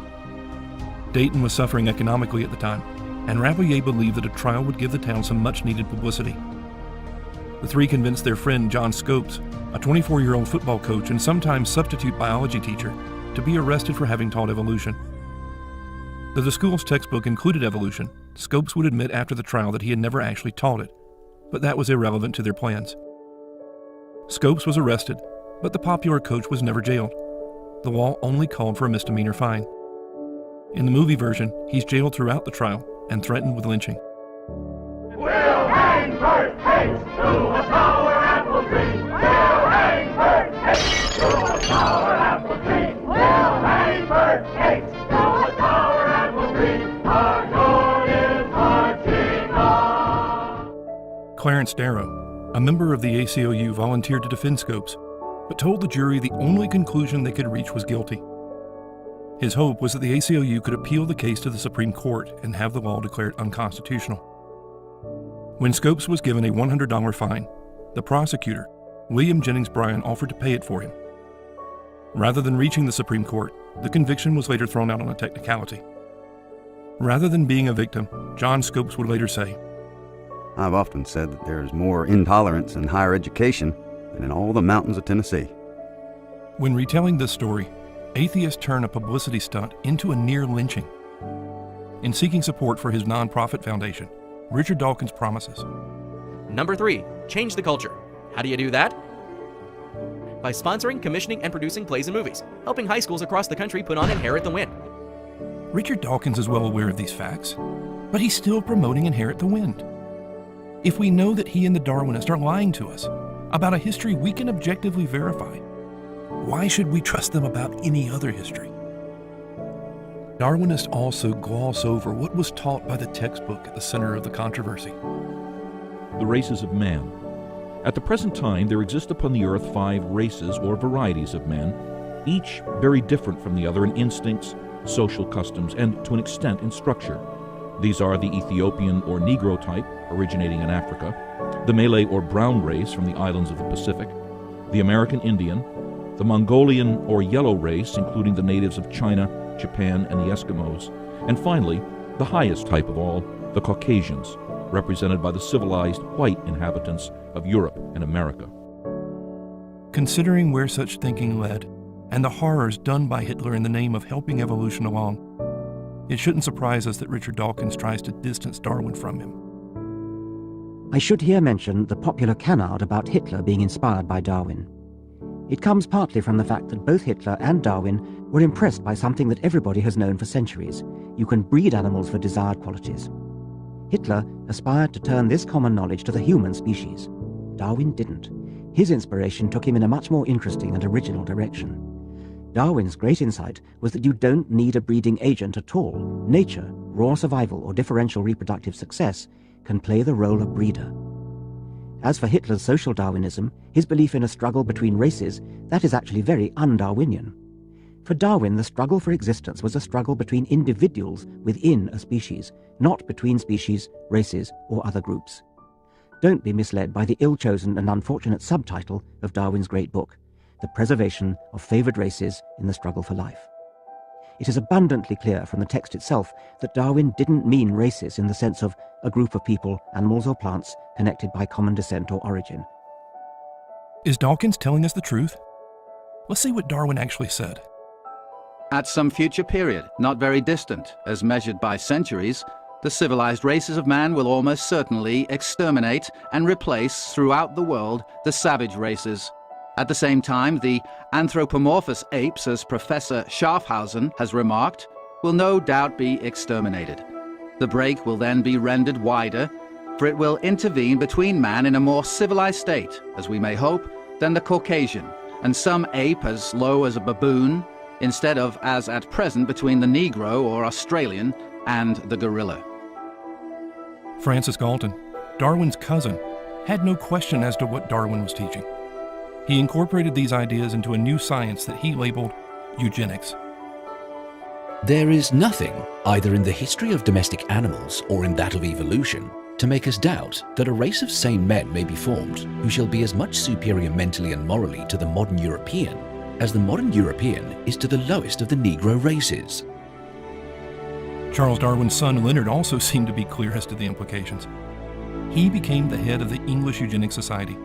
Dayton was suffering economically at the time, and Rapelier believed that a trial would give the town some much-needed publicity. The three convinced their friend John Scopes, a 24-year-old football coach and sometimes substitute biology teacher, to be arrested for having taught evolution. Though the school's textbook included evolution, Scopes would admit after the trial that he had never actually taught it, but that was irrelevant to their plans. Scopes was arrested, but the popular coach was never jailed. The law only called for a misdemeanor fine. In the movie version, he's jailed throughout the trial and threatened with lynching. We'll hang Bert Cates to a sour apple tree. We'll hang Bert Cates to a sour apple tree. We'll hang Bert Cates to a sour apple tree. Our Lord is marching on. Clarence Darrow, a member of the ACLU, volunteered to defend Scopes, but told the jury the only conclusion they could reach was guilty. His hope was that the ACLU could appeal the case to the Supreme Court and have the law declared unconstitutional. When Scopes was given a $100 fine, the prosecutor, William Jennings Bryan, offered to pay it for him. Rather than reaching the Supreme Court, the conviction was later thrown out on a technicality. Rather than being a victim, John Scopes would later say, I've often said that there is more intolerance in higher education than in all the mountains of Tennessee. When retelling this story, atheists turn a publicity stunt into a near lynching. In seeking support for his nonprofit foundation, Richard Dawkins promises. Number 3, change the culture. How do you do that? By sponsoring, commissioning, and producing plays and movies, helping high schools across the country put on Inherit the Wind. Richard Dawkins is well aware of these facts, but he's still promoting Inherit the Wind. If we know that he and the Darwinists are lying to us about a history we can objectively verify, why should we trust them about any other history? Darwinists also gloss over what was taught by the textbook at the center of the controversy. The races of man. At the present time, there exist upon the earth 5 races or varieties of men, each very different from the other in instincts, social customs, and to an extent in structure. These are the Ethiopian or Negro type, originating in Africa, the Malay or brown race from the islands of the Pacific, the American Indian, the Mongolian or yellow race, including the natives of China, Japan, and the Eskimos, and finally, the highest type of all, the Caucasians, represented by the civilized white inhabitants of Europe and America. Considering where such thinking led, and the horrors done by Hitler in the name of helping evolution along, It shouldn't surprise us that Richard Dawkins tries to distance Darwin from him. I should here mention the popular canard about Hitler being inspired by Darwin. It comes partly from the fact that both Hitler and Darwin were impressed by something that everybody has known for centuries. You can breed animals for desired qualities. Hitler aspired to turn this common knowledge to the human species. Darwin didn't. His inspiration took him in a much more interesting and original direction. Darwin's great insight was that you don't need a breeding agent at all. Nature, raw survival or differential reproductive success, can play the role of breeder. As for Hitler's social Darwinism, his belief in a struggle between races, that is actually very un-Darwinian. For Darwin, the struggle for existence was a struggle between individuals within a species, not between species, races, or other groups. Don't be misled by the ill-chosen and unfortunate subtitle of Darwin's great book, The Preservation of Favored Races in the Struggle for Life. It is abundantly clear from the text itself that Darwin didn't mean races in the sense of a group of people, animals or plants, connected by common descent or origin. Is Dawkins telling us the truth? Let's see what Darwin actually said. At some future period, not very distant, as measured by centuries, the civilized races of man will almost certainly exterminate and replace throughout the world the savage races. At the same time, the anthropomorphous apes, as Professor Schaffhausen has remarked, will no doubt be exterminated. The break will then be rendered wider, for it will intervene between man in a more civilized state, as we may hope, than the Caucasian, and some ape as low as a baboon, instead of, as at present, between the Negro or Australian and the gorilla. Francis Galton, Darwin's cousin, had no question as to what Darwin was teaching. He incorporated these ideas into a new science that he labeled eugenics. There is nothing, either in the history of domestic animals or in that of evolution, to make us doubt that a race of sane men may be formed who shall be as much superior mentally and morally to the modern European as the modern European is to the lowest of the Negro races. Charles Darwin's son Leonard also seemed to be clear as to the implications. He became the head of the English Eugenics Society.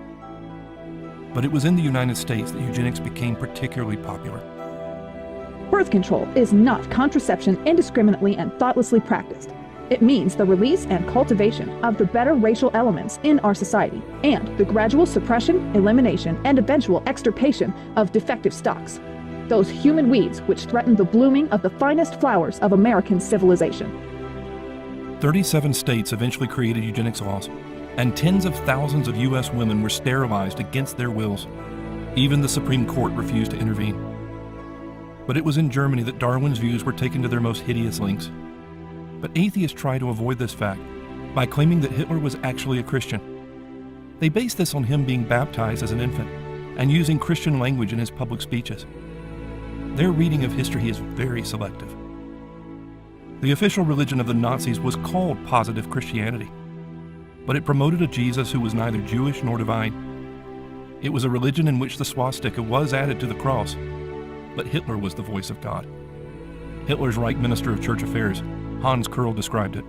But it was in the United States that eugenics became particularly popular. Birth control is not contraception indiscriminately and thoughtlessly practiced. It means the release and cultivation of the better racial elements in our society and the gradual suppression, elimination, and eventual extirpation of defective stocks. Those human weeds which threaten the blooming of the finest flowers of American civilization. 37 states eventually created eugenics laws, and tens of thousands of U.S. women were sterilized against their wills. Even the Supreme Court refused to intervene. But it was in Germany that Darwin's views were taken to their most hideous lengths. But atheists try to avoid this fact by claiming that Hitler was actually a Christian. They base this on him being baptized as an infant and using Christian language in his public speeches. Their reading of history is very selective. The official religion of the Nazis was called positive Christianity, but it promoted a Jesus who was neither Jewish nor divine. It was a religion in which the swastika was added to the cross, but Hitler was the voice of God. Hitler's Reich Minister of Church Affairs, Hans Kurl, described it.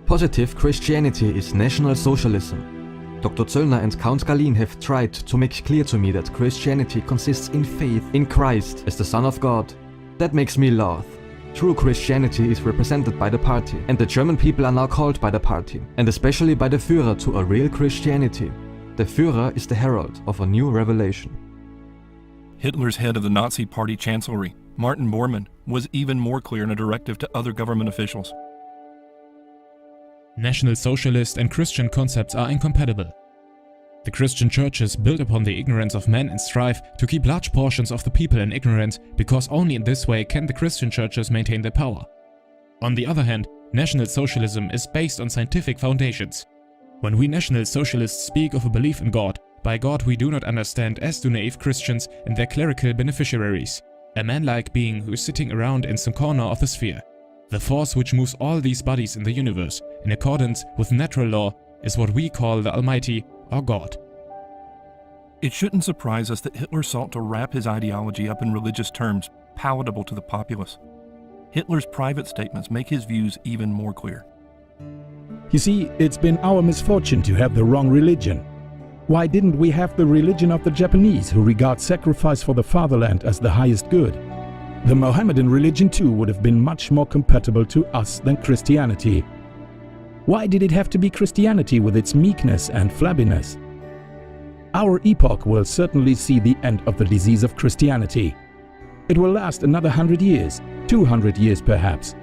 Positive Christianity is National Socialism. Dr. Zöllner and Count Galin have tried to make clear to me that Christianity consists in faith in Christ as the Son of God. That makes me laugh. True Christianity is represented by the party, and the German people are now called by the party, and especially by the Führer, to a real Christianity. The Führer is the herald of a new revelation. Hitler's head of the Nazi Party Chancellery, Martin Bormann, was even more clear in a directive to other government officials. National Socialist and Christian concepts are incompatible. The Christian churches build upon the ignorance of men and strive to keep large portions of the people in ignorance, because only in this way can the Christian churches maintain their power. On the other hand, National Socialism is based on scientific foundations. When we National Socialists speak of a belief in God, by God we do not understand, as do naive Christians and their clerical beneficiaries, a man-like being who is sitting around in some corner of the sphere. The force which moves all these bodies in the universe, in accordance with natural law, is what we call the Almighty, or God. It shouldn't surprise us that Hitler sought to wrap his ideology up in religious terms palatable to the populace. Hitler's private statements make his views even more clear. You see, it's been our misfortune to have the wrong religion. Why didn't we have the religion of the Japanese, who regard sacrifice for the fatherland as the highest good? the Mohammedan religion too would have been much more compatible to us than Christianity. Why did it have to be Christianity with its meekness and flabbiness? Our epoch will certainly see the end of the disease of Christianity. It will last another 100 years, 200 years perhaps.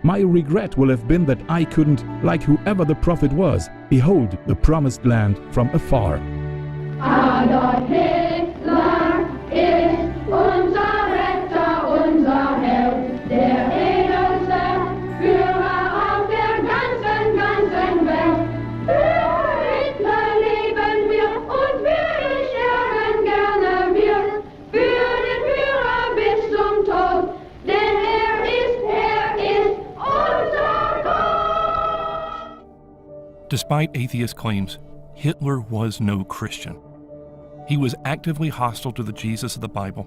My regret will have been that I couldn't, like whoever the prophet was, behold the promised land from afar. Adolf Hitler ist unser Retter, unser Held, der edelste Führer auf der ganzen Welt. Für Hitler leben wir und wir sterben gerne wir, für den Führer bis zum Tod, denn er ist unser Gott. Despite atheist claims, Hitler was no Christian. He was actively hostile to the Jesus of the Bible.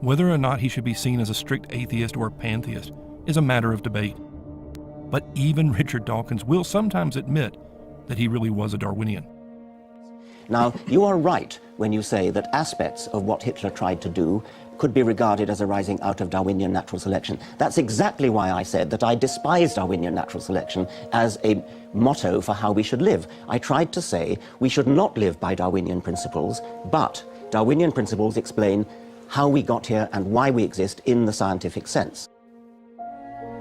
Whether or not he should be seen as a strict atheist or a pantheist is a matter of debate. But even Richard Dawkins will sometimes admit that he really was a Darwinian. Now, you are right when you say that aspects of what Hitler tried to do could be regarded as arising out of Darwinian natural selection. That's exactly why I said that I despise Darwinian natural selection as a motto for how we should live. I tried to say we should not live by Darwinian principles, but Darwinian principles explain how we got here and why we exist in the scientific sense.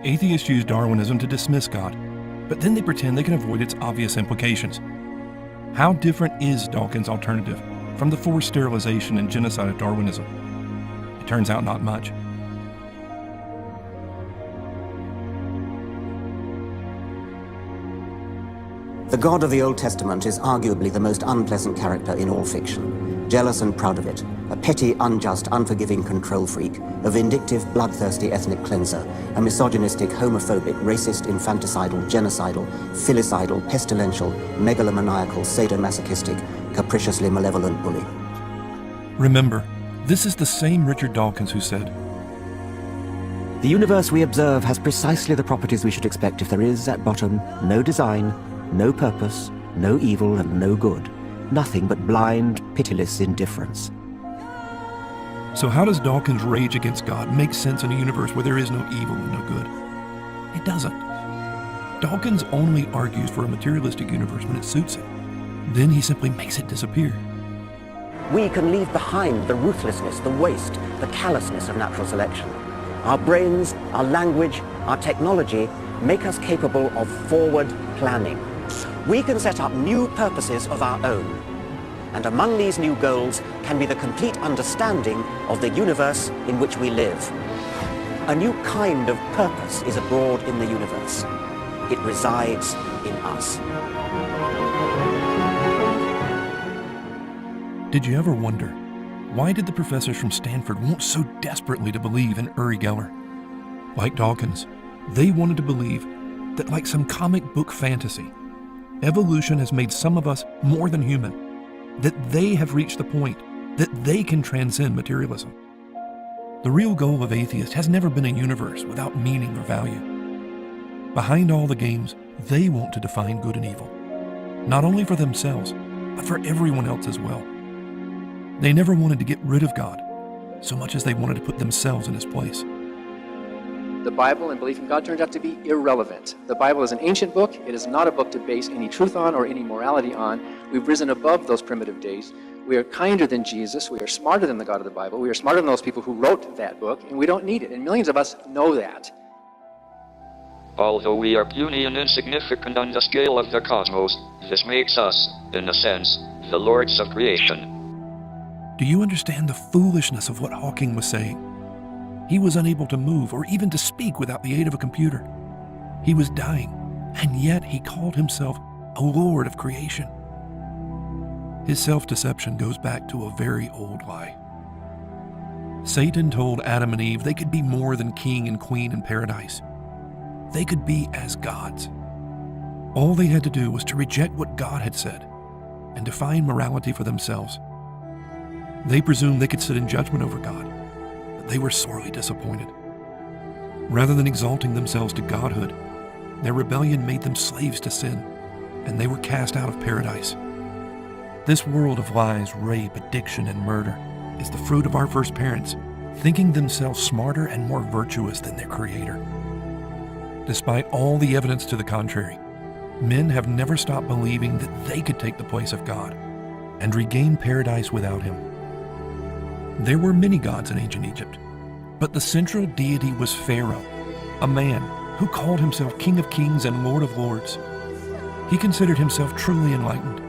Atheists use Darwinism to dismiss God, but then they pretend they can avoid its obvious implications. How different is Dawkins' alternative from the forced sterilization and genocide of Darwinism? It turns out not much. The God of the Old Testament is arguably the most unpleasant character in all fiction. Jealous and proud of it, a petty, unjust, unforgiving control freak, a vindictive, bloodthirsty ethnic cleanser, a misogynistic, homophobic, racist, infanticidal, genocidal, filicidal, pestilential, megalomaniacal, sadomasochistic, capriciously malevolent bully. Remember, this is the same Richard Dawkins who said, The universe we observe has precisely the properties we should expect if there is, at bottom, no design, no purpose, no evil and no good. Nothing but blind, pitiless indifference. So how does Dawkins' rage against God make sense in a universe where there is no evil and no good? It doesn't. Dawkins only argues for a materialistic universe when it suits him. Then he simply makes it disappear. We can leave behind the ruthlessness, the waste, the callousness of natural selection. Our brains, our language, our technology make us capable of forward planning. We can set up new purposes of our own. And among these new goals can be the complete understanding of the universe in which we live. A new kind of purpose is abroad in the universe. It resides in us. Did you ever wonder, why did the professors from Stanford want so desperately to believe in Uri Geller? Like Dawkins, they wanted to believe that, like some comic book fantasy, evolution has made some of us more than human, that they have reached the point that they can transcend materialism. The real goal of atheists has never been a universe without meaning or value. Behind all the games, they want to define good and evil, not only for themselves, but for everyone else as well. They never wanted to get rid of God so much as they wanted to put themselves in his place. The Bible and belief in God turns out to be irrelevant. The Bible is an ancient book. It is not a book to base any truth on or any morality on. We've risen above those primitive days. We are kinder than Jesus. We are smarter than the God of the Bible. We are smarter than those people who wrote that book, and we don't need it. And millions of us know that. Although we are puny and insignificant on the scale of the cosmos, this makes us, in a sense, the lords of creation. Do you understand the foolishness of what Hawking was saying? He was unable to move or even to speak without the aid of a computer. He was dying, and yet he called himself a lord of creation. His self-deception goes back to a very old lie. Satan told Adam and Eve they could be more than king and queen in paradise. They could be as gods. All they had to do was to reject what God had said and define morality for themselves. They presumed they could sit in judgment over God, but they were sorely disappointed. Rather than exalting themselves to godhood, their rebellion made them slaves to sin, and they were cast out of paradise. This world of lies, rape, addiction, and murder is the fruit of our first parents thinking themselves smarter and more virtuous than their Creator. Despite all the evidence to the contrary, men have never stopped believing that they could take the place of God and regain paradise without Him. There were many gods in ancient Egypt, but the central deity was Pharaoh, a man who called himself King of Kings and Lord of Lords. He considered himself truly enlightened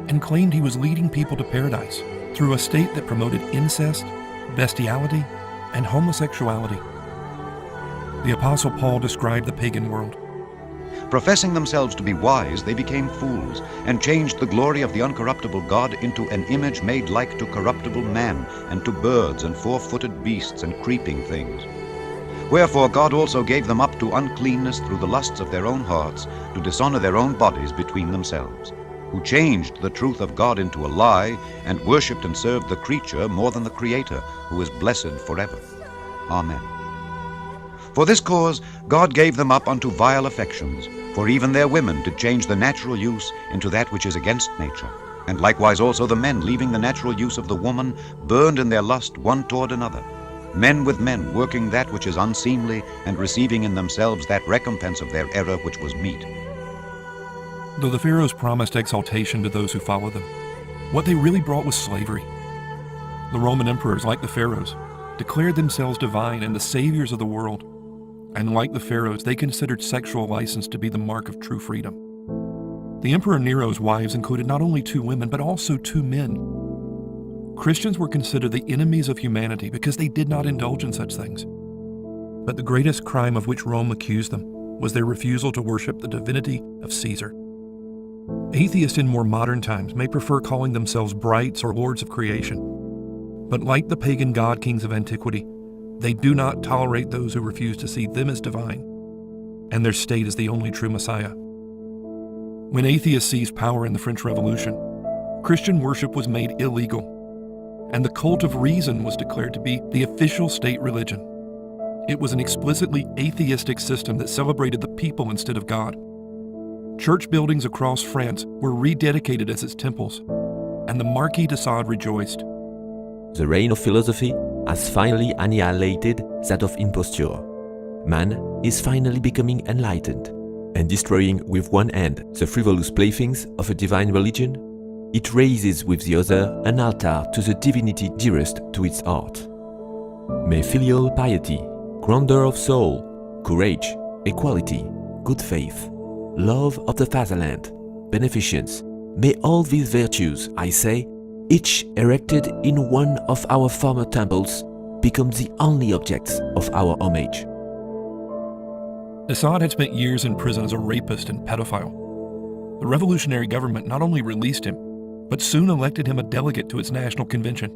and claimed he was leading people to paradise through a state that promoted incest, bestiality, and homosexuality. The Apostle Paul described the pagan world. Professing themselves to be wise, they became fools, and changed the glory of the uncorruptible God into an image made like to corruptible man, and to birds and four-footed beasts and creeping things. Wherefore God also gave them up to uncleanness through the lusts of their own hearts, to dishonor their own bodies between themselves, who changed the truth of God into a lie, and worshipped and served the creature more than the Creator, who is blessed forever. Amen. For this cause God gave them up unto vile affections, for even their women did change the natural use into that which is against nature. And likewise also the men, leaving the natural use of the woman, burned in their lust one toward another. Men with men, working that which is unseemly, and receiving in themselves that recompense of their error which was meet. Though the pharaohs promised exaltation to those who followed them, what they really brought was slavery. The Roman emperors, like the pharaohs, declared themselves divine and the saviors of the world. And like the pharaohs, they considered sexual license to be the mark of true freedom. The Emperor Nero's wives included not only 2 women, but also 2 men. Christians were considered the enemies of humanity because they did not indulge in such things. But the greatest crime of which Rome accused them was their refusal to worship the divinity of Caesar. Atheists in more modern times may prefer calling themselves brights or lords of creation. But like the pagan god kings of antiquity, they do not tolerate those who refuse to see them as divine, and their state as the only true Messiah. When atheists seized power in the French Revolution, Christian worship was made illegal, and the cult of reason was declared to be the official state religion. It was an explicitly atheistic system that celebrated the people instead of God. Church buildings across France were rededicated as its temples, and the Marquis de Sade rejoiced. The reign of philosophy has finally annihilated that of imposture. Man is finally becoming enlightened, and destroying with one hand the frivolous playthings of a divine religion, it raises with the other an altar to the divinity dearest to its heart. May filial piety, grandeur of soul, courage, equality, good faith, love of the fatherland, beneficence, may all these virtues, I say, each erected in one of our former temples, become the only objects of our homage. de Sade had spent years in prison as a rapist and pedophile. The revolutionary government not only released him, but soon elected him a delegate to its national convention.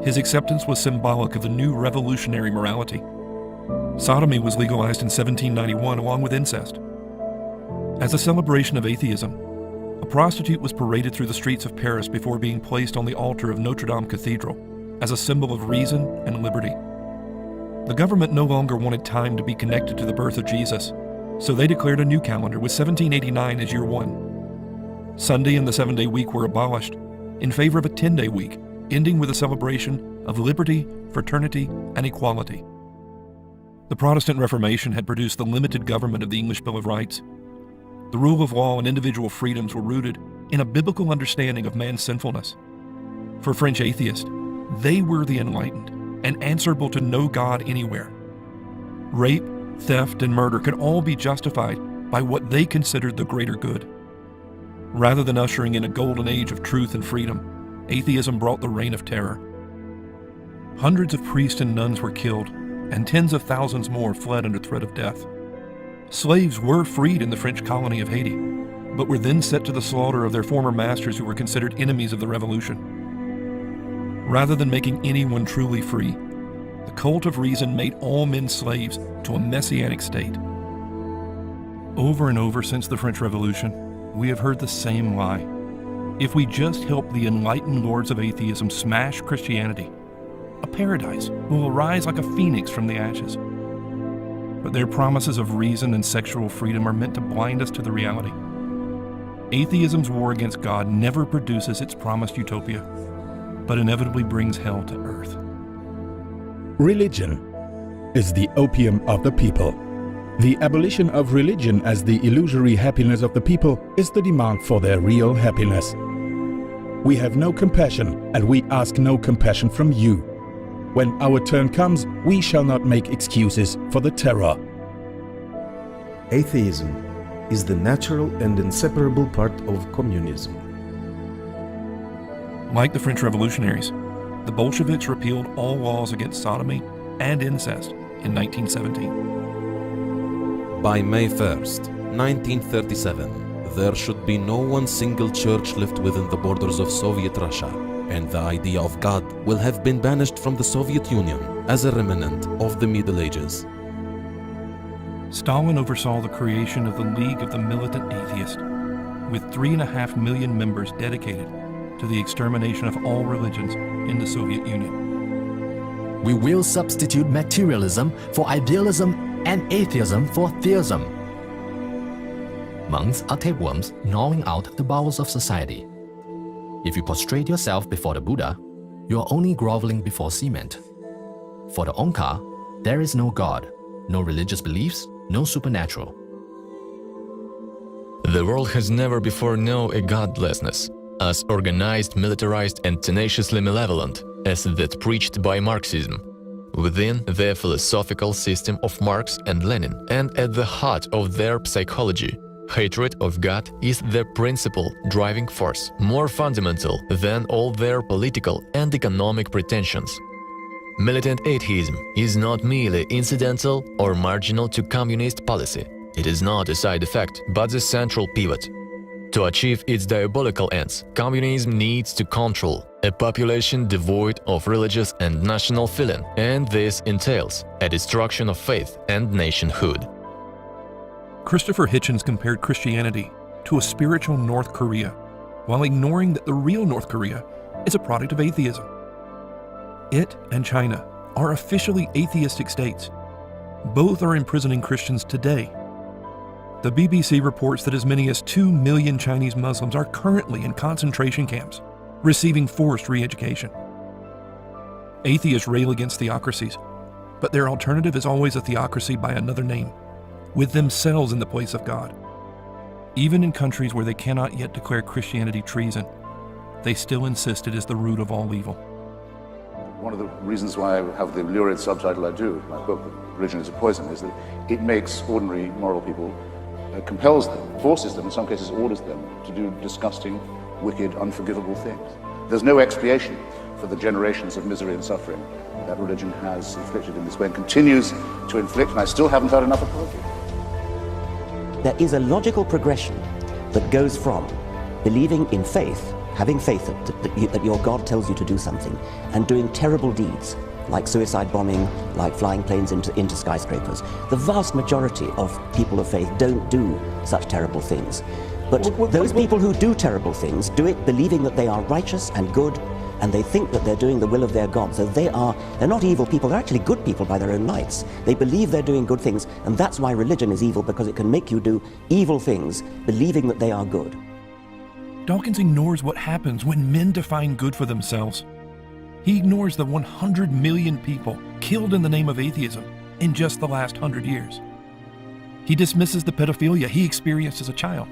His acceptance was symbolic of the new revolutionary morality. Sodomy was legalized in 1791 along with incest. As a celebration of atheism, a prostitute was paraded through the streets of Paris before being placed on the altar of Notre Dame Cathedral as a symbol of reason and liberty. The government no longer wanted time to be connected to the birth of Jesus, so they declared a new calendar with 1789 as year 1. Sunday and the 7-day week were abolished in favor of a 10-day week, ending with a celebration of liberty, fraternity, and equality. The Protestant Reformation had produced the limited government of the English Bill of Rights. The rule of law and individual freedoms were rooted in a biblical understanding of man's sinfulness. For French atheists, they were the enlightened and answerable to no God anywhere. Rape, theft, and murder could all be justified by what they considered the greater good. Rather than ushering in a golden age of truth and freedom, atheism brought the reign of terror. Hundreds of priests and nuns were killed, and tens of thousands more fled under threat of death. Slaves were freed in the French colony of Haiti, but were then set to the slaughter of their former masters who were considered enemies of the revolution. Rather than making anyone truly free, the cult of reason made all men slaves to a messianic state. Over and over since the French Revolution, we have heard the same lie. If we just help the enlightened lords of atheism smash Christianity, a paradise will arise like a phoenix from the ashes. But their promises of reason and sexual freedom are meant to blind us to the reality. Atheism's war against God never produces its promised utopia, but inevitably brings hell to earth. Religion is the opium of the people. The abolition of religion as the illusory happiness of the people is the demand for their real happiness. We have no compassion, and we ask no compassion from you. When our turn comes, we shall not make excuses for the terror. Atheism is the natural and inseparable part of communism. Like the French revolutionaries, the Bolsheviks repealed all laws against sodomy and incest in 1917. By May 1st, 1937, there should be no one single church left within the borders of Soviet Russia, and the idea of God will have been banished from the Soviet Union as a remnant of the Middle Ages. Stalin oversaw the creation of the League of the Militant Atheist, with 3.5 million members dedicated to the extermination of all religions in the Soviet Union. We will substitute materialism for idealism and atheism for theism. Monks are tapeworms gnawing out the bowels of society. If you prostrate yourself before the Buddha, you are only groveling before cement. For the Onkar, there is no God, no religious beliefs, no supernatural. The world has never before known a godlessness as organized, militarized, and tenaciously malevolent as that preached by Marxism. Within the philosophical system of Marx and Lenin, and at the heart of their psychology, hatred of God is the principal driving force, more fundamental than all their political and economic pretensions. Militant atheism is not merely incidental or marginal to communist policy. It is not a side effect, but the central pivot. To achieve its diabolical ends, communism needs to control a population devoid of religious and national feeling, and this entails a destruction of faith and nationhood. Christopher Hitchens compared Christianity to a spiritual North Korea, while ignoring that the real North Korea is a product of atheism. It and China are officially atheistic states. Both are imprisoning Christians today. The BBC reports that as many as 2 million Chinese Muslims are currently in concentration camps, receiving forced re-education. Atheists rail against theocracies, but their alternative is always a theocracy by another name, with themselves in the place of God. Even in countries where they cannot yet declare Christianity treason, they still insist it is the root of all evil. One of the reasons why I have the lurid subtitle I do, my book, Religion is a Poison, is that it makes ordinary moral people, compels them, forces them, in some cases orders them to do disgusting, wicked, unforgivable things. There's no expiation for the generations of misery and suffering that religion has inflicted in this way and continues to inflict, and I still haven't heard enough apology. There is a logical progression that goes from believing in faith, having faith that your God tells you to do something, and doing terrible deeds, like suicide bombing, like flying planes into skyscrapers. The vast majority of people of faith don't do such terrible things. But those people who do terrible things do it believing that they are righteous and good, and they think that they're doing the will of their God. So they're not evil people, they're actually good people by their own lights. They believe they're doing good things, and that's why religion is evil, because it can make you do evil things, believing that they are good. Dawkins ignores what happens when men define good for themselves. He ignores the 100 million people killed in the name of atheism in just the last 100 years. He dismisses the pedophilia he experienced as a child.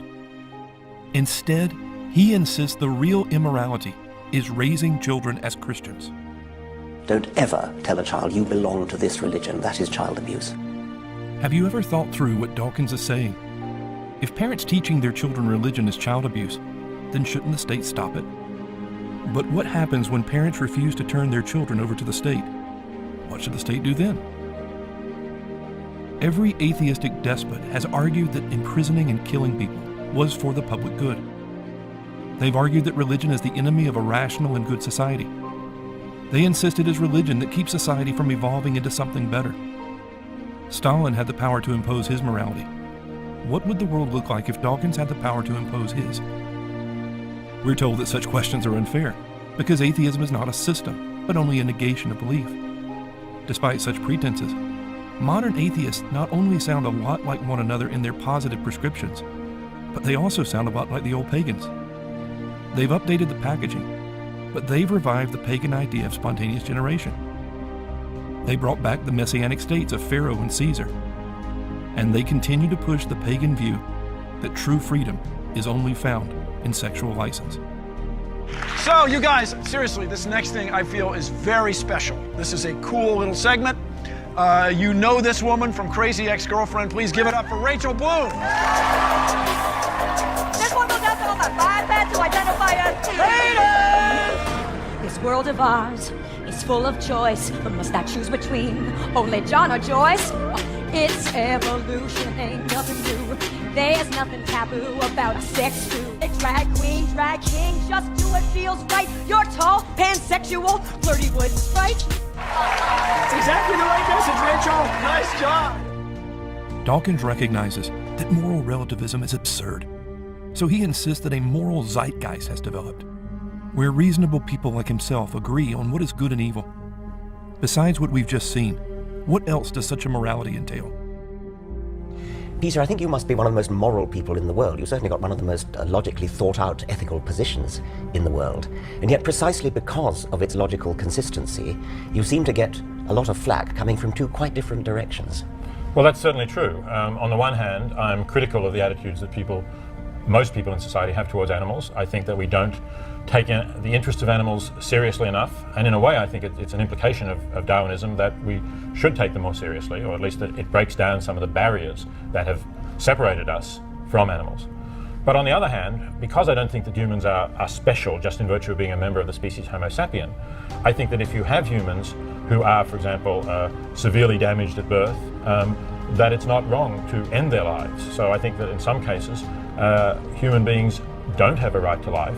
Instead, he insists the real immorality is raising children as Christians. Don't ever tell a child you belong to this religion. That is child abuse. Have you ever thought through what Dawkins is saying? If parents teaching their children religion is child abuse, then shouldn't the state stop it? But what happens when parents refuse to turn their children over to the state? What should the state do then? Every atheistic despot has argued that imprisoning and killing people was for the public good. They've argued that religion is the enemy of a rational and good society. They insist it is religion that keeps society from evolving into something better. Stalin had the power to impose his morality. What would the world look like if Dawkins had the power to impose his? We're told that such questions are unfair, because atheism is not a system, but only a negation of belief. Despite such pretenses, modern atheists not only sound a lot like one another in their positive prescriptions, but they also sound a lot like the old pagans. They've updated the packaging, but they've revived the pagan idea of spontaneous generation. They brought back the messianic states of Pharaoh and Caesar. And they continue to push the pagan view that true freedom is only found in sexual license. So, you guys, seriously, this next thing I feel is very special. This is a cool little segment. You know this woman from Crazy Ex-Girlfriend. Please give it up for Rachel Bloom. This one goes out to all my bipeds who identify as haters. This world of ours is full of choice, but must I choose between only John or Joyce? It's evolution, ain't nothing new. There's nothing taboo about a sex food. Drag queen, drag king, just do what feels right. You're tall, pansexual, flirty wooden sprite. That's exactly the right message, Rachel. Nice job. Dawkins recognizes that moral relativism is absurd, so he insists that a moral zeitgeist has developed, where reasonable people like himself agree on what is good and evil. Besides what we've just seen, what else does such a morality entail? Peter, I think you must be one of the most moral people in the world. You've certainly got one of the most logically thought-out ethical positions in the world. And yet, precisely because of its logical consistency, you seem to get a lot of flack coming from two quite different directions. Well, that's certainly true. On the one hand, I'm critical of the attitudes that most people in society have towards animals. I think that we don't take the interests of animals seriously enough, and in a way I think it's an implication of Darwinism that we should take them more seriously, or at least that it breaks down some of the barriers that have separated us from animals. But on the other hand, because I don't think that humans are special just in virtue of being a member of the species Homo sapien, I think that if you have humans who are, for example, severely damaged at birth, that it's not wrong to end their lives. So I think that in some cases, human beings don't have a right to life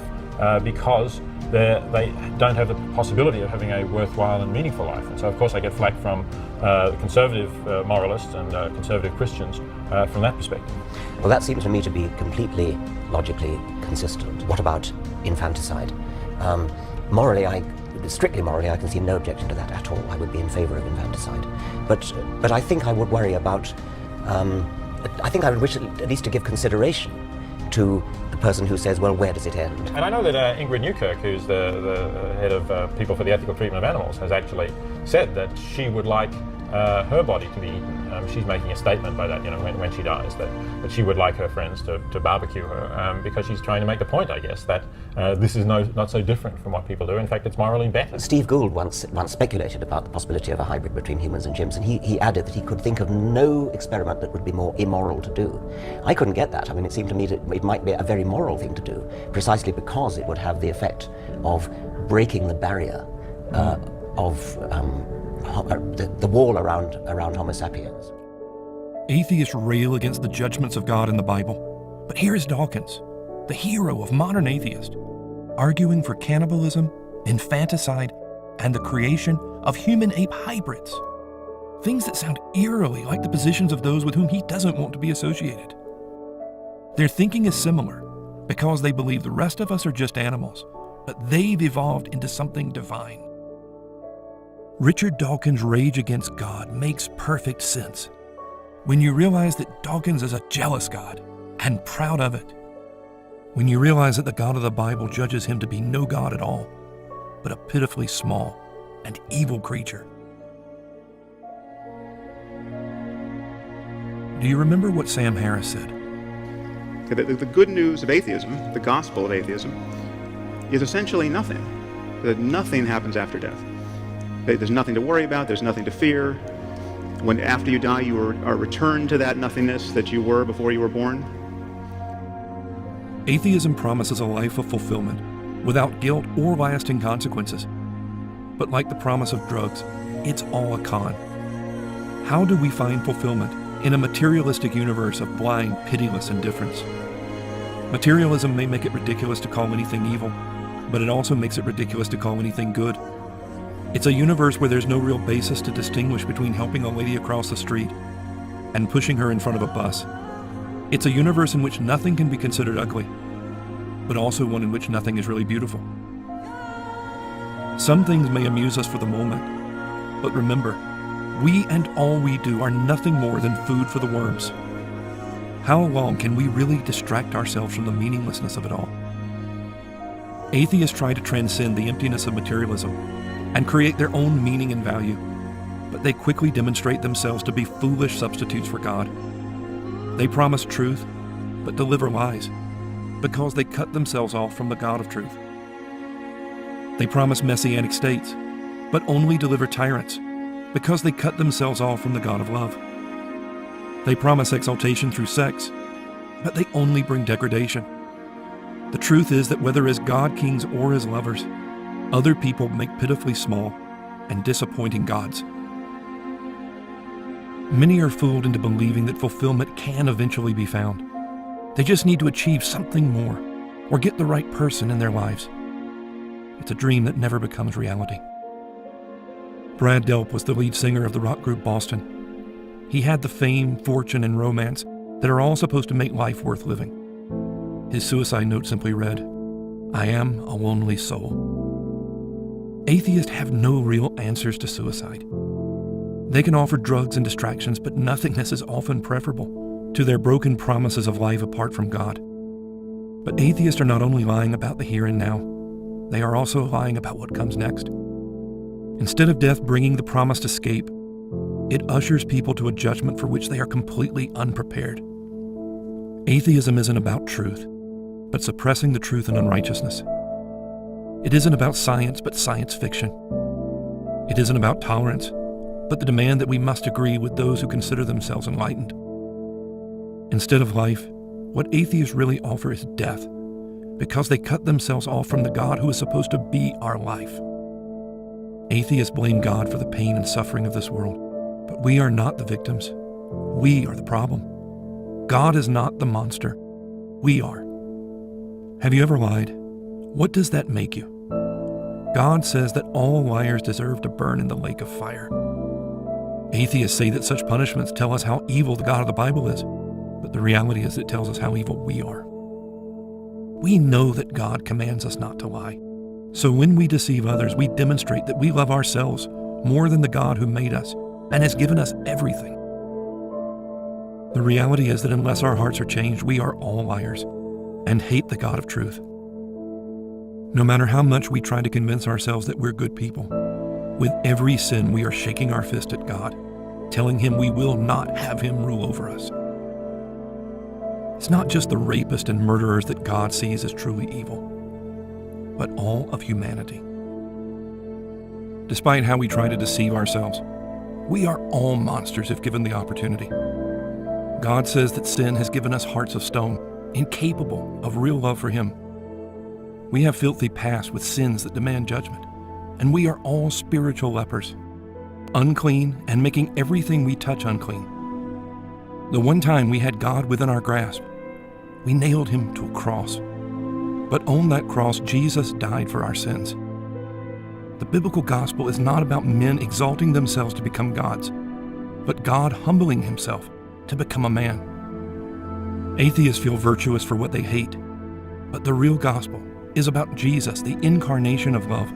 because they don't have the possibility of having a worthwhile and meaningful life. And so, of course, I get flack from conservative moralists and conservative Christians from that perspective. Well, that seems to me to be completely logically consistent. What about infanticide? Strictly morally, I can see no objection to that at all. I would be in favor of infanticide. But I think I would worry about, I think I would wish at least to give consideration to the person who says, well, where does it end? And I know that Ingrid Newkirk, who's the head of People for the Ethical Treatment of Animals, has actually said that she would like her body to be eaten. She's making a statement by that, when she dies, that she would like her friends to barbecue her, because she's trying to make the point, I guess, that this is not so different from what people do. In fact, it's morally better. Steve Gould once speculated about the possibility of a hybrid between humans and chimps, and he added that he could think of no experiment that would be more immoral to do. I couldn't get that. I mean, it seemed to me that it might be a very moral thing to do, precisely because it would have the effect of breaking the barrier of the wall around Homo sapiens. Atheists rail against the judgments of God in the Bible, but here is Dawkins, the hero of modern atheists, arguing for cannibalism, infanticide, and the creation of human-ape hybrids. Things that sound eerily like the positions of those with whom he doesn't want to be associated. Their thinking is similar because they believe the rest of us are just animals, but they've evolved into something divine. Richard Dawkins' rage against God makes perfect sense when you realize that Dawkins is a jealous God and proud of it. When you realize that the God of the Bible judges him to be no God at all, but a pitifully small and evil creature. Do you remember what Sam Harris said? The good news of atheism, the gospel of atheism, is essentially nothing. That nothing happens after death. There's nothing to worry about, there's nothing to fear. When after you die, you are returned to that nothingness that you were before you were born. Atheism promises a life of fulfillment without guilt or lasting consequences. But like the promise of drugs, it's all a con. How do we find fulfillment in a materialistic universe of blind, pitiless indifference? Materialism may make it ridiculous to call anything evil, but it also makes it ridiculous to call anything good. It's a universe where there's no real basis to distinguish between helping a lady across the street and pushing her in front of a bus. It's a universe in which nothing can be considered ugly, but also one in which nothing is really beautiful. Some things may amuse us for the moment, but remember, we and all we do are nothing more than food for the worms. How long can we really distract ourselves from the meaninglessness of it all? Atheists try to transcend the emptiness of materialism and create their own meaning and value. but they quickly demonstrate themselves to be foolish substitutes for God. They promise truth, but deliver lies, because they cut themselves off from the God of truth. They promise messianic states, but only deliver tyrants, because they cut themselves off from the God of love. They promise exaltation through sex, but they only bring degradation. The truth is that whether as God kings or as lovers, other people make pitifully small and disappointing gods. Many are fooled into believing that fulfillment can eventually be found. They just need to achieve something more or get the right person in their lives. It's a dream that never becomes reality. Brad Delp was the lead singer of the rock group Boston. He had the fame, fortune, and romance that are all supposed to make life worth living. His suicide note simply read, "I am a lonely soul." Atheists have no real answers to suicide. They can offer drugs and distractions, but nothingness is often preferable to their broken promises of life apart from God. But atheists are not only lying about the here and now, they are also lying about what comes next. Instead of death bringing the promised escape, it ushers people to a judgment for which they are completely unprepared. Atheism isn't about truth, but suppressing the truth in unrighteousness. It isn't about science, but science fiction. It isn't about tolerance, but the demand that we must agree with those who consider themselves enlightened. Instead of life, what atheists really offer is death, because they cut themselves off from the God who is supposed to be our life. Atheists blame God for the pain and suffering of this world, but we are not the victims. We are the problem. God is not the monster. We are. Have you ever lied? What does that make you? God says that all liars deserve to burn in the lake of fire. Atheists say that such punishments tell us how evil the God of the Bible is, but the reality is it tells us how evil we are. We know that God commands us not to lie. So when we deceive others, we demonstrate that we love ourselves more than the God who made us and has given us everything. The reality is that unless our hearts are changed, we are all liars and hate the God of truth. No matter how much we try to convince ourselves that we're good people, with every sin we are shaking our fist at God, telling him we will not have him rule over us. It's not just the rapists and murderers that God sees as truly evil, but all of humanity. Despite how we try to deceive ourselves, we are all monsters if given the opportunity. God says that sin has given us hearts of stone, incapable of real love for him. We have filthy past with sins that demand judgment, and we are all spiritual lepers, unclean and making everything we touch unclean. The one time we had God within our grasp, we nailed him to a cross. But on that cross, Jesus died for our sins. The biblical gospel is not about men exalting themselves to become gods, but God humbling himself to become a man. Atheists feel virtuous for what they hate, but the real gospel is about Jesus, the incarnation of love,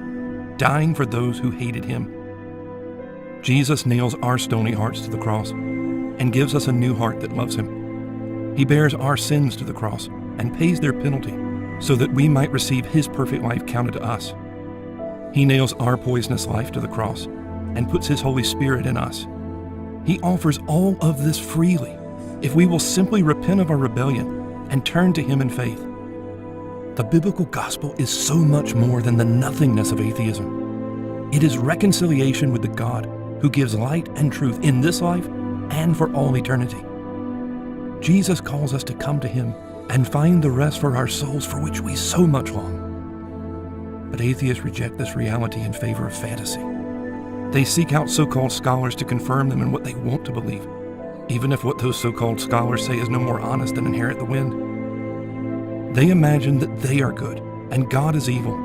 dying for those who hated him. Jesus nails our stony hearts to the cross and gives us a new heart that loves him. He bears our sins to the cross and pays their penalty so that we might receive his perfect life counted to us. He nails our poisonous life to the cross and puts his Holy Spirit in us. He offers all of this freely if we will simply repent of our rebellion and turn to him in faith. The biblical gospel is so much more than the nothingness of atheism. It is reconciliation with the God who gives light and truth in this life and for all eternity. Jesus calls us to come to him and find the rest for our souls for which we so much long. But atheists reject this reality in favor of fantasy. They seek out so-called scholars to confirm them in what they want to believe, even if what those so-called scholars say is no more honest than inherit the wind. They imagine that they are good and God is evil.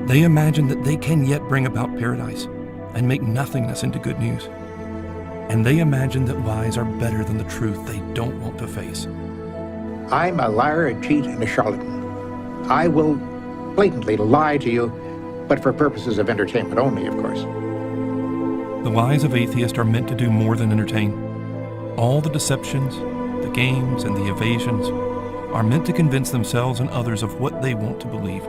They imagine that they can yet bring about paradise and make nothingness into good news. And they imagine that lies are better than the truth they don't want to face. I'm a liar, a cheat, and a charlatan. I will blatantly lie to you, but for purposes of entertainment only, of course. The lies of atheists are meant to do more than entertain. All the deceptions, the games, and the evasions are meant to convince themselves and others of what they want to believe.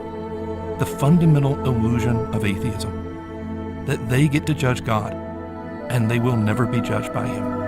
The fundamental illusion of atheism, that they get to judge God, and they will never be judged by him.